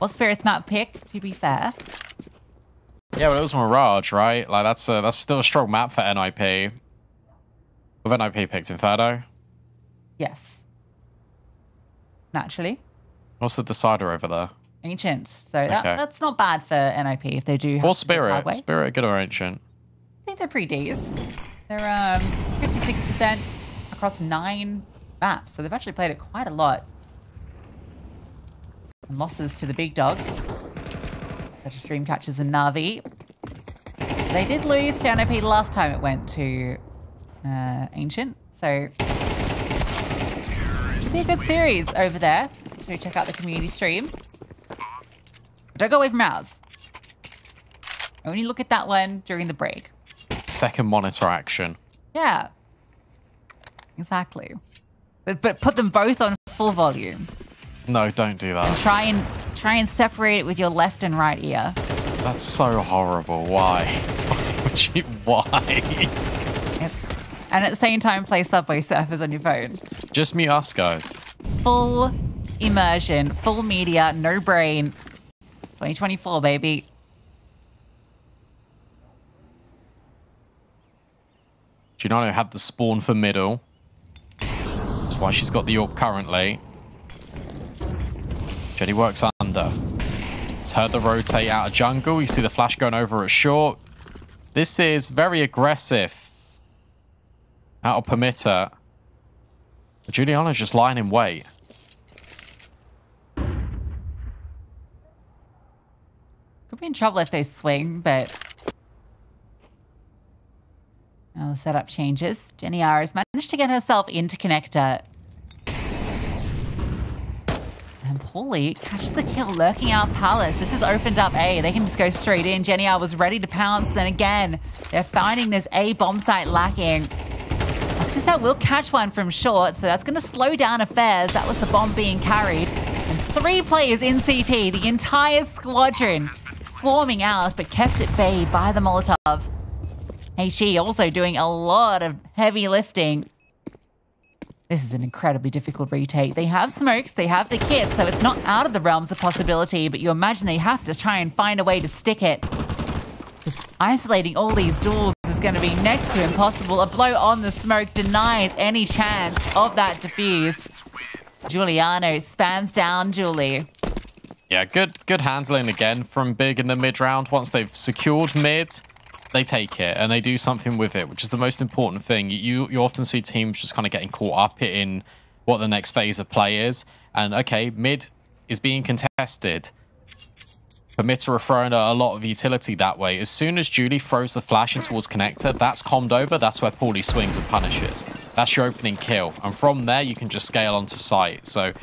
Well, Spirit's map pick, to be fair. Yeah, but it was Mirage, right? Like, that's still a strong map for NIP. With NIP picked Inferno. Yes. Naturally. What's the decider over there? Ancient. So that's not bad for NIP if they do have or Spirit. Spirit, good or Ancient? I think they're pretty decent. They're 56% across 9 maps. So they've actually played it quite a lot. And losses to the big dogs, such as Dreamcatchers and Na'Vi. They did lose to NIP the last time it went to Ancient. So should be a good series over there. So check out the community stream. Don't go away from ours. Only look at that one during the break. Second monitor action. Yeah. Exactly. But put them both on full volume. No, don't do that. And try and separate it with your left and right ear. That's so horrible. Why? Why? And at the same time, play Subway Surfers on your phone. Just mute us, guys. Full immersion, full media, no brain. 2024, baby. Giuliano had the spawn for middle. That's why she's got the AWP currently. Jenny works under. It's heard the rotate out of jungle. You see the flash going over at short. This is very aggressive. Out of Permitta. Giuliano's just lying in wait. Could be in trouble if they swing, but now the setup changes. Jenny R has managed to get herself into connector. And Paulie catches the kill lurking out Palace. This has opened up A. They can just go straight in. Jenny R was ready to pounce. And again, they're finding this A bomb site lacking. Oxysat will catch one from short, so that's going to slow down affairs. That was the bomb being carried. And 3 players in CT, the entire squadron swarming out, but kept at bay by the Molotov. HE also doing a lot of heavy lifting. This is an incredibly difficult retake. They have smokes, they have the kit, so it's not out of the realms of possibility, but you imagine they have to try and find a way to stick it. Just isolating all these duels is going to be next to impossible. A blow on the smoke denies any chance of that defuse. Giuliano spans down Julie. Yeah, good handling again from Big in the mid round. Once they've secured mid, they take it and they do something with it, which is the most important thing. You often see teams just kind of getting caught up in what the next phase of play is. And okay, mid is being contested. Permitta are throwing a lot of utility that way. As soon as Julie throws the flash in towards connector, that's calmed over. That's where Paulie swings and punishes. That's your opening kill. And from there, you can just scale onto site. So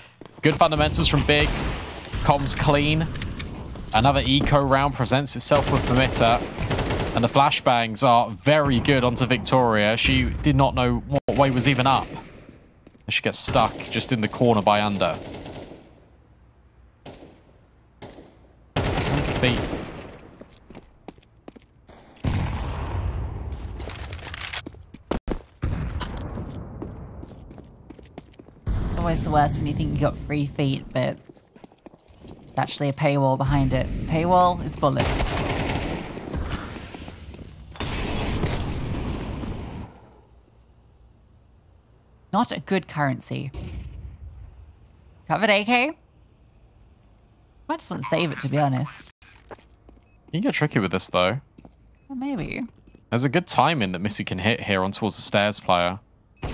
good fundamentals from Big. Comms clean. Another eco round presents itself with Permitta. And the flashbangs are very good onto Victoria. She did not know what way was even up. She gets stuck just in the corner by under. Feet. It's always the worst when you think you got 3 feet, but it's actually a paywall behind it. Paywall is bullets. Not a good currency. Covered AK? I just want to save it, to be honest. You can get tricky with this, though. Well, maybe. There's a good timing that Missy can hit here on towards the stairs player.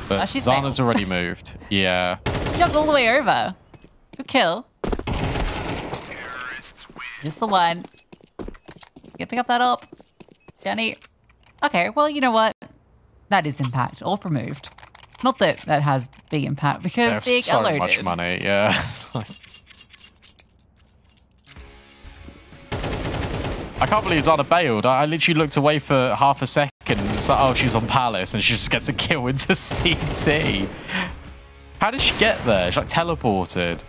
But she's Zana's already moved. Yeah. Jumped all the way over. Good kill. Just the one. You pick up that up. Jenny. Okay, well, you know what? That is impact. All removed. Not that that has big impact because big so unloaded. much money, yeah. I can't believe Zana bailed. I literally looked away for half a second. It's like, oh, she's on Palace, and she just gets a kill into CT. How did she get there? She like teleported.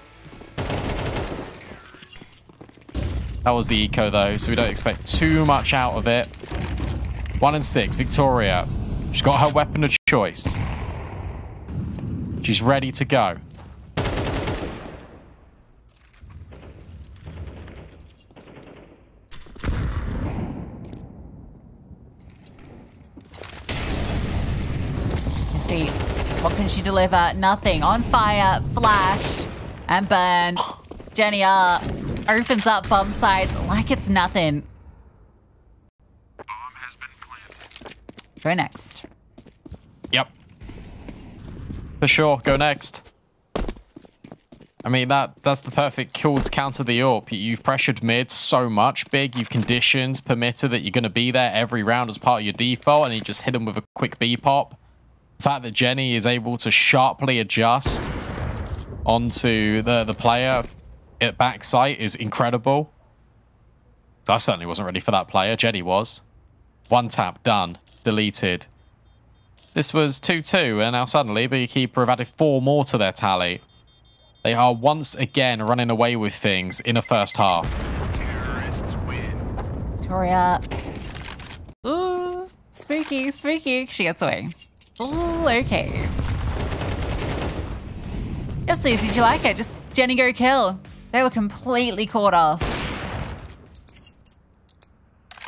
That was the eco though, so we don't expect too much out of it. 1 and 6, Victoria. She's got her weapon of choice. She's ready to go. Let's see. What can she deliver? Nothing. On fire, flashed, and burned. Jenny R opens up bomb sites like it's nothing. Bomb has been planted. Go next. Yep. For sure, go next. I mean, that's the perfect kill to counter the AWP. You've pressured mid so much, Big. You've conditioned Permitta that you're going to be there every round as part of your default, and you just hit him with a quick B-pop. The fact that Jenny is able to sharply adjust onto the player at backside is incredible. So I certainly wasn't ready for that player. Jenny was. One tap, done. Deleted. This was 2-2, and now suddenly Beekeeper have added 4 more to their tally. They are once again running away with things in the first half. Terrorists win. Victoria. Ooh, spooky, spooky. She gets away. Ooh, okay. Just as easy as you like it. Just Jenny go kill. They were completely caught off.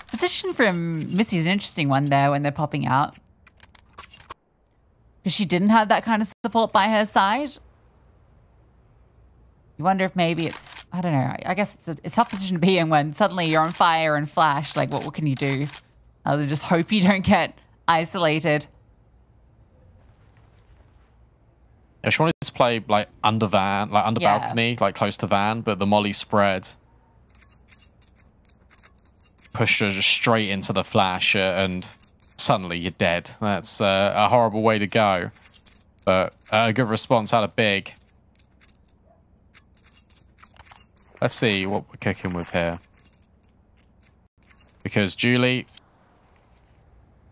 Position from Missy is an interesting one there when they're popping out. Because she didn't have that kind of support by her side. You wonder if maybe it's, I don't know, I guess it's a tough position to be in when suddenly you're on fire and flash. Like, what can you do? Other than just hope you don't get isolated. Yeah, she wanted to play like under van, like under balcony, like close to van, but the molly spread pushed her just straight into the flash, and suddenly you're dead. That's a horrible way to go, but a good response out of Big. Let's see what we're kicking with here, because Julie,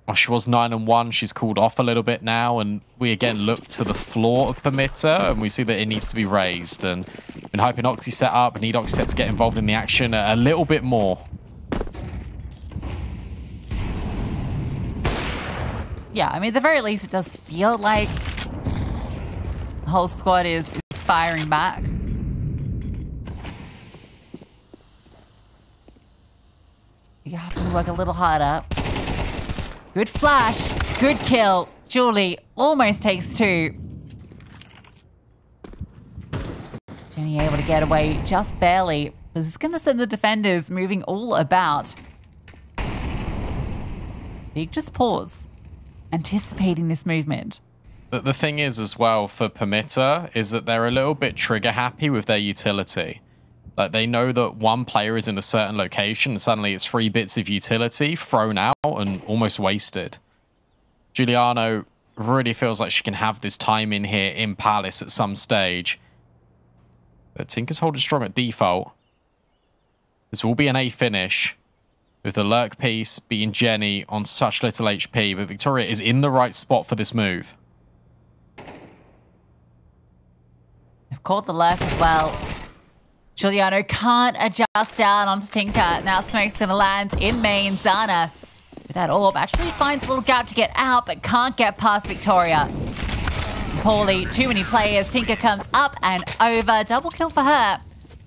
well, she was 9 and 1. She's cooled off a little bit now, and we again look to the floor of Permitta, and we see that it needs to be raised. And been hyping Oxy set up, and need Oxy set to get involved in the action a little bit more. Yeah, I mean, at the very least, it does feel like the whole squad is firing back. You have to work a little harder. Good flash. Good kill. Julie almost takes 2. Jenny able to get away just barely. This is going to send the defenders moving all about. Big just pause, anticipating this movement. The thing is as well for Permitta is that they're a little bit trigger happy with their utility. Like, they know that one player is in a certain location and suddenly it's 3 bits of utility thrown out and almost wasted. Giuliano really feels like she can have this time in here in Palace at some stage. But Tinker's holding strong at default. This will be an A finish, with the lurk piece being Jenny on such little HP, but Victoria is in the right spot for this move. They've caught the lurk as well. Giuliano can't adjust down onto Tinker. Now Smoke's going to land in main. Zana, with that orb, actually finds a little gap to get out, but can't get past Victoria. Poorly, too many players. Tinker comes up and over. Double kill for her.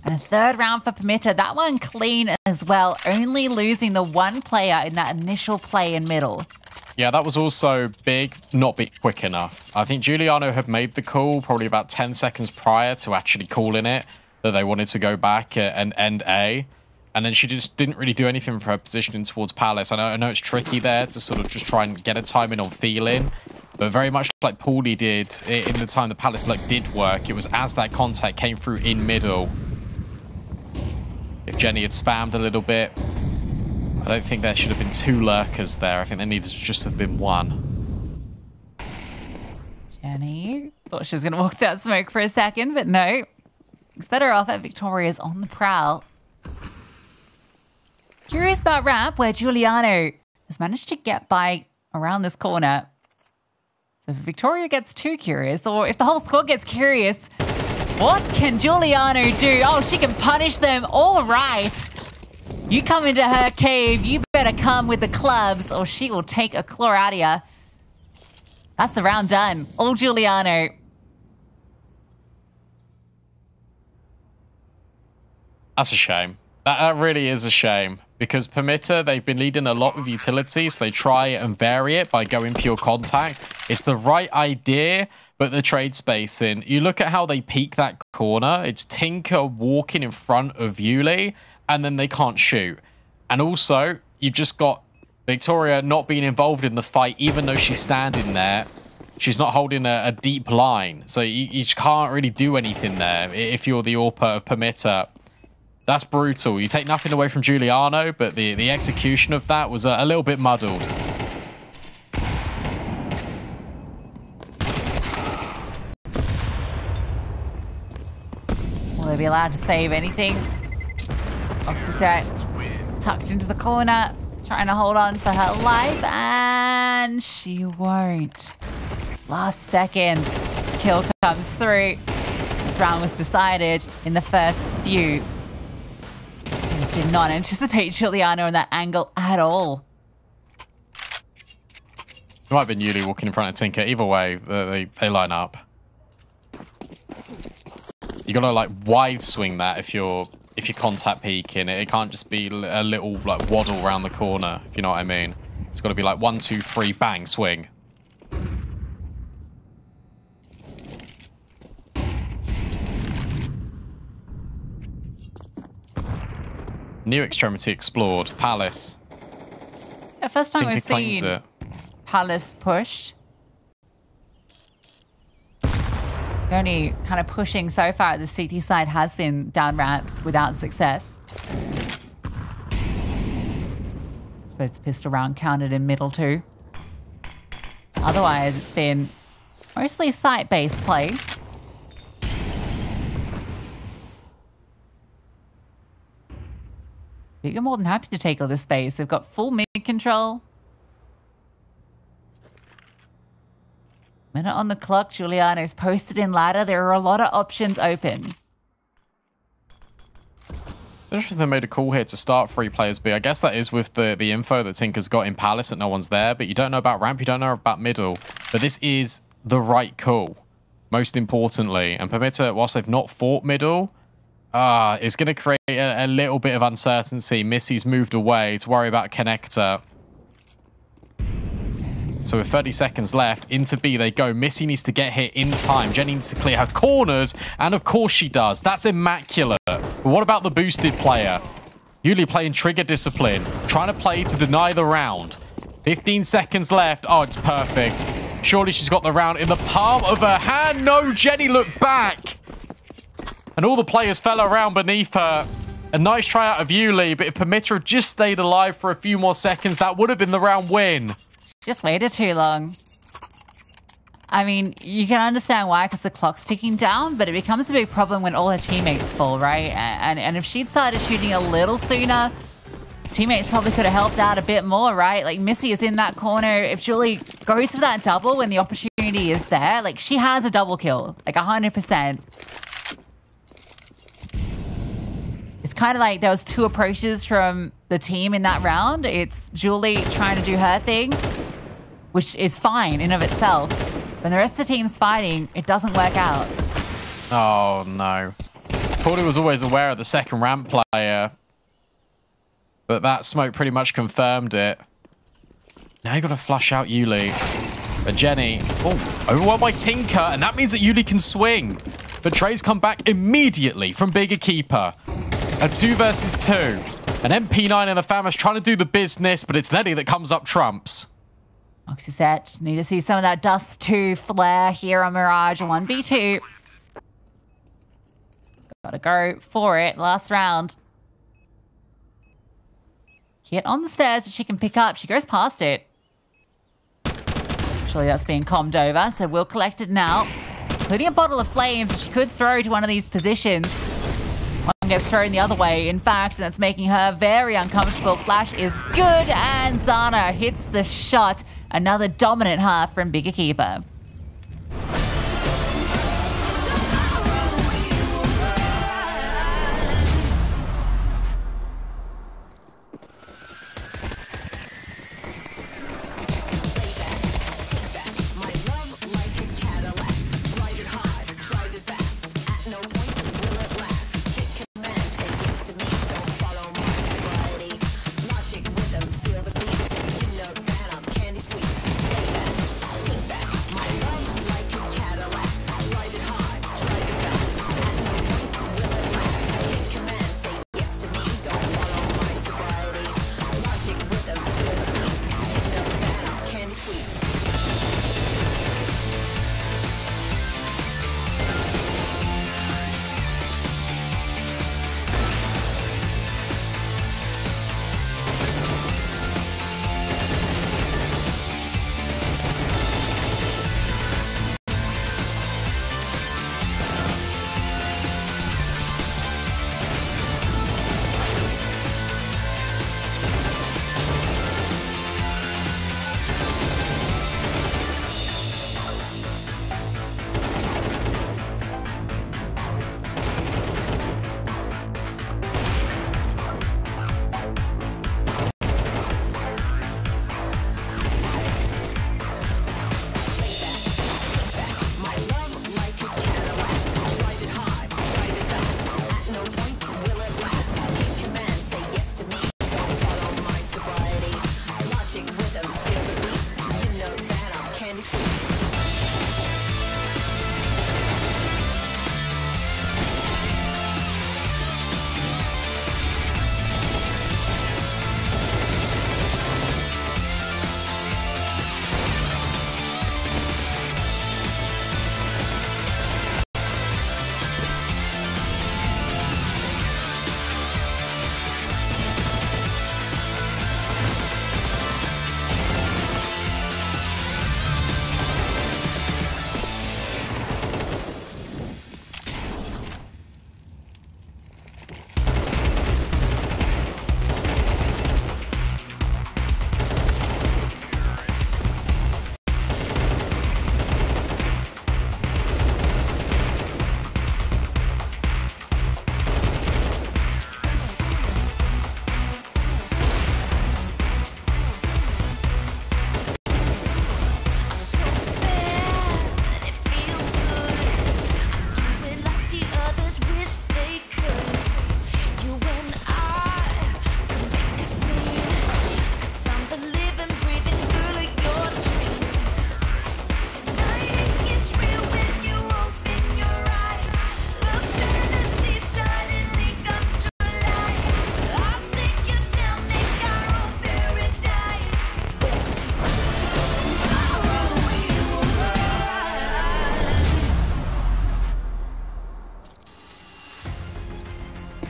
And a 3rd round for Permitta. That one clean as well. Only losing the 1 player in that initial play in middle. Yeah, that was also Big, not be quick enough. I think Giuliano had made the call probably about 10 seconds prior to actually calling it, that they wanted to go back and end A. And then she just didn't really do anything for her positioning towards Palace. I know it's tricky there to sort of just try and get a timing on feeling, But very much like Paulie did in the time the Palace luck did work, it was as that contact came through in middle. If Jenny had spammed a little bit, I don't think there should have been 2 lurkers there. I think there needed to just have been 1. Jenny thought she was going to walk that smoke for a second, but no. It's better off at Victoria's on the prowl. Curious about ramp, where Giuliano has managed to get by around this corner. So if Victoria gets too curious, or if the whole squad gets curious, what can Giuliano do? Oh, she can punish them. All right. You come into her cave, you better come with the clubs, or she will take a claw out of you. That's the round done. All Giuliano. That's a shame. That really is a shame. Because Permitta, they've been leading a lot with utilities. They try and vary it by going pure contact. It's the right idea, but the trade spacing. You look at how they peek that corner. It's Tinker walking in front of Yuli, and then they can't shoot. And also, you've just got Victoria not being involved in the fight, even though she's standing there. She's not holding a deep line. So you can't really do anything there if you're the AWPer of Permitta. That's brutal. You take nothing away from Giuliano, but the execution of that was a little bit muddled. Will they be allowed to save anything? Oxyset tucked into the corner, trying to hold on for her life, and she won't. Last second, kill comes through. This round was decided in the first few. Did not anticipate Giuliano in that angle at all. It might have been Yuli walking in front of Tinker. Either way, they line up. You gotta like wide swing that if you're contact peeking. It can't just be a little like waddle around the corner, if you know what I mean. It's gotta be like 1, 2, 3, bang, swing. New extremity explored. Palace. Yeah, first time we've seen Palace pushed. The only kind of pushing so far at the CT side has been down ramp without success. I suppose the pistol round counted in middle too. Otherwise, it's been mostly site-based play. Big are more than happy to take all this space. They've got full mid control. Minute on the clock. Giuliano's posted in ladder. There are a lot of options open. Interesting they made a call here to start 3 players B. I guess that is with the info that Tinker's got in Palace that no one's there, but you don't know about ramp, you don't know about middle. But this is the right call, most importantly. And Permitta, whilst they've not fought middle, it's going to create a little bit of uncertainty. Missy's moved away to worry about connector. So with 30 seconds left, into B they go. Missy needs to get here in time. Jenny needs to clear her corners, and of course she does. That's immaculate. But what about the boosted player? Yuli playing trigger discipline, trying to play to deny the round. 15 seconds left. Oh, it's perfect. Surely she's got the round in the palm of her hand. No, Jenny looked back. And all the players fell around beneath her. A nice try out of Yuli, but if Permitta had just stayed alive for a few more seconds, that would have been the round win. Just waited too long. I mean, you can understand why, because the clock's ticking down, but it becomes a big problem when all her teammates fall, right? And if she'd started shooting a little sooner, teammates probably could have helped out a bit more, right? Like, Missy is in that corner. If Julie goes for that double when the opportunity is there, like, she has a double kill, like 100%. It's kind of like there was 2 approaches from the team in that round. It's Julie trying to do her thing, which is fine in of itself. When the rest of the team's fighting, it doesn't work out. Oh, no. Paulie was always aware of the second ramp player, but that smoke pretty much confirmed it. Now you got to flush out Yuli. But Jenny, overwhelmed by Tinker, and that means that Yuli can swing. But Trey's come back immediately from Bigger Keeper. A 2 versus 2. An MP9 and the Famus trying to do the business, but it's Nelly that comes up trumps. Oxy set. Need to see some of that Dust2 flair here on Mirage 1v2. Gotta go for it. Last round. Kit on the stairs that she can pick up. She goes past it. Surely that's being commed over, so we'll collect it now. Including a bottle of flames she could throw to one of these positions. One gets thrown the other way, in fact, and that's making her very uncomfortable. Flash is good, and Zana hits the shot. Another dominant half from Big EQUIPA.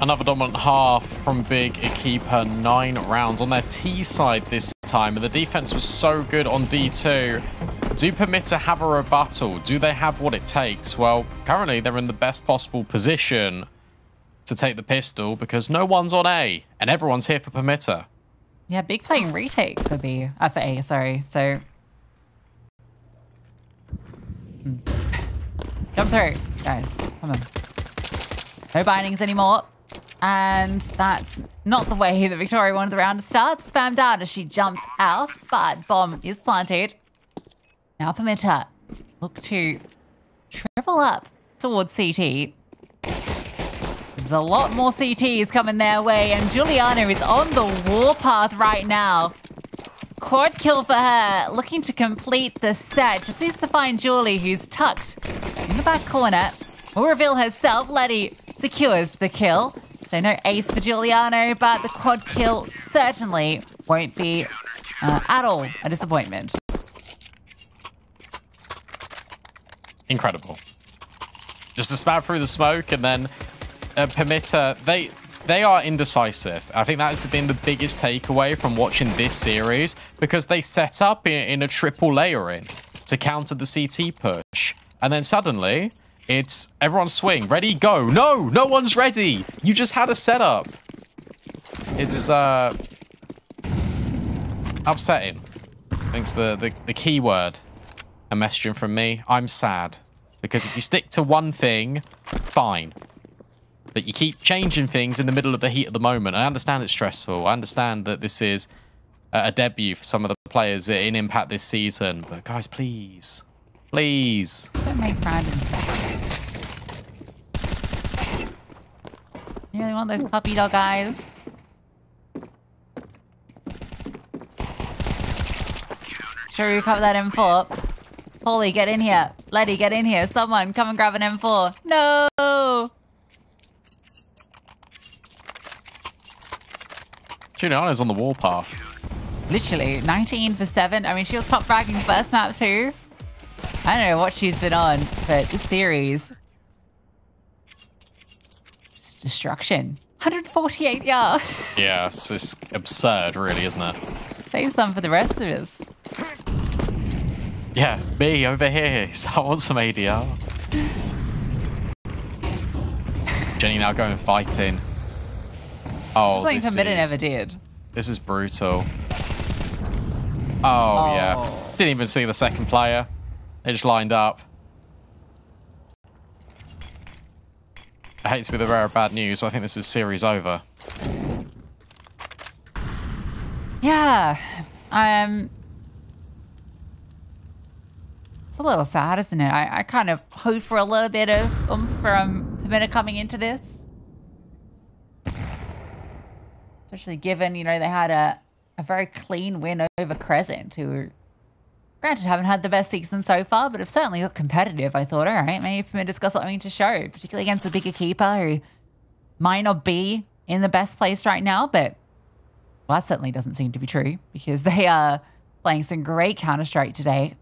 Another dominant half from Big EQUIPA, 9 rounds on their T side this time. And the defense was so good on D2. Do Permitta have a rebuttal? Do they have what it takes? Well, currently they're in the best possible position to take the pistol because no one's on A and everyone's here for Permitta. Yeah, Big playing retake for B, for A, sorry. So jump through, guys. Come on. No bindings anymore. And that's not the way that Victoria wanted the round to start. Spammed out as she jumps out, but bomb is planted. Now Permitta look to travel up towards CT. There's a lot more CTs coming their way, and Giuliano is on the warpath right now. Quad kill for her, looking to complete the set. Just needs to find Julie, who's tucked in the back corner. Will reveal herself. Letty secures the kill. So no ace for Giuliano, but the quad kill certainly won't be at all a disappointment. incredible. Just to spam through the smoke, and then Permitta, they are indecisive. I think that has been the biggest takeaway from watching this series, because they set up in a triple layering to counter the CT push. And then suddenly, it's everyone swing, ready, go. No, no one's ready. You just had a setup. It's upsetting. I think's the key word. A messaging from me. I'm sad. Because if you stick to one thing, fine. But you keep changing things in the middle of the heat of the moment. I understand it's stressful. I understand that this is a debut for some of the players in Impact this season. But guys, please. Please. Don't make Brandon sad. You really want those puppy dog eyes? Sure, you cover that M4. Paulie, get in here. Letty, get in here. Someone, come and grab an M4. No! Juliana's on the warpath. Literally, 19 for 7. I mean, she was top fragging first map too. I don't know what she's been on, but this series... It's destruction. 148 yards. Yeah, it's just absurd, really, isn't it? Save some for the rest of us. Yeah, me over here. So I want some ADR. Jenny now going fighting. Oh, this is Permitta never did. This is brutal. Oh, yeah. Didn't even see the second player. They just lined up. I hate to be the bearer of bad news, but I think this is series over. Yeah. It's a little sad, isn't it? I kind of hope for a little bit of from Permitta coming into this. Especially given, you know, they had a very clean win over Crescent, who, granted, haven't had the best season so far, but have certainly looked competitive. I thought, all right, maybe Permitta's got something to show, particularly against the bigger keeper, who might not be in the best place right now, but well, that certainly doesn't seem to be true, because they are playing some great Counter-Strike today.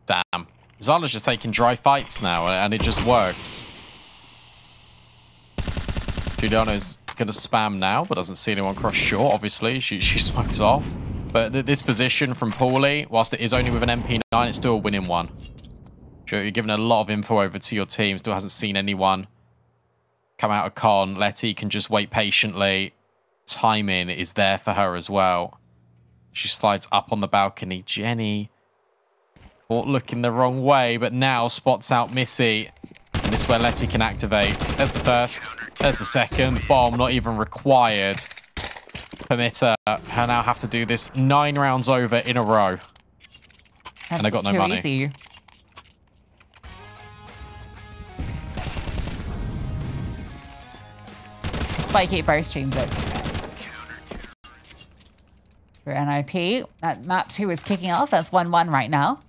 Damn. Zala's just taking dry fights now, and it just works. Giuliano's going to spam now, but doesn't see anyone cross short, obviously. She smokes off. But this position from Paulie, whilst it is only with an MP9, it's still a winning one. You're giving a lot of info over to your team. Still hasn't seen anyone come out of con. Letty can just wait patiently. Timing is there for her as well. She slides up on the balcony. Jenny... caught looking the wrong way, but now spots out Missy. And this is where Letty can activate. There's the first. There's the second. Bomb not even required. Permitta now have to do this 9 rounds over in a row. And they got no money. Easy. Spike 8 both streams it. For NIP, that map 2 is kicking off. That's 1-1 right now.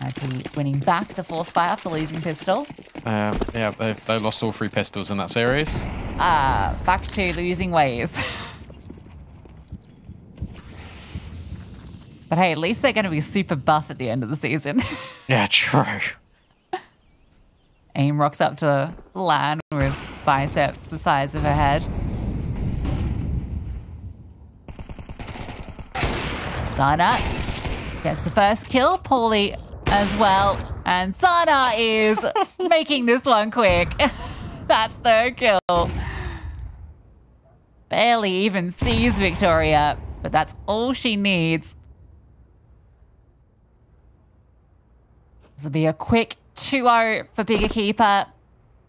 NIP winning back the force fire after losing pistol. Yeah, they've lost all 3 pistols in that series. Back to losing ways. But hey, at least they're going to be super buff at the end of the season. Yeah, true. AIM rocks up to LAN with biceps the size of her head. Sana gets the first kill. Paulie as well. And Sana is making this one quick. That third kill. Barely even sees Victoria, but that's all she needs. This will be a quick 2-0 for Bigger Keeper.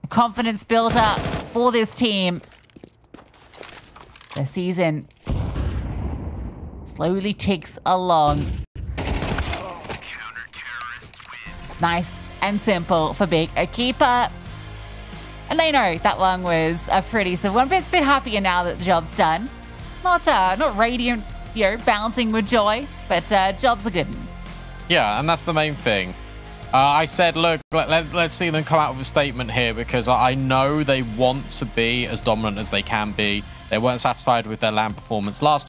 Confidence built up for this team. The season slowly ticks along. Nice and simple for Bigger Keeper. And they know that one was a pretty simple one. Bit happier now that the job's done. Not radiant, you know, bouncing with joy, but job's a good one. Yeah, and that's the main thing. I said, look, let's see them come out with a statement here, because I know they want to be as dominant as they can be. They weren't satisfied with their LAN performance last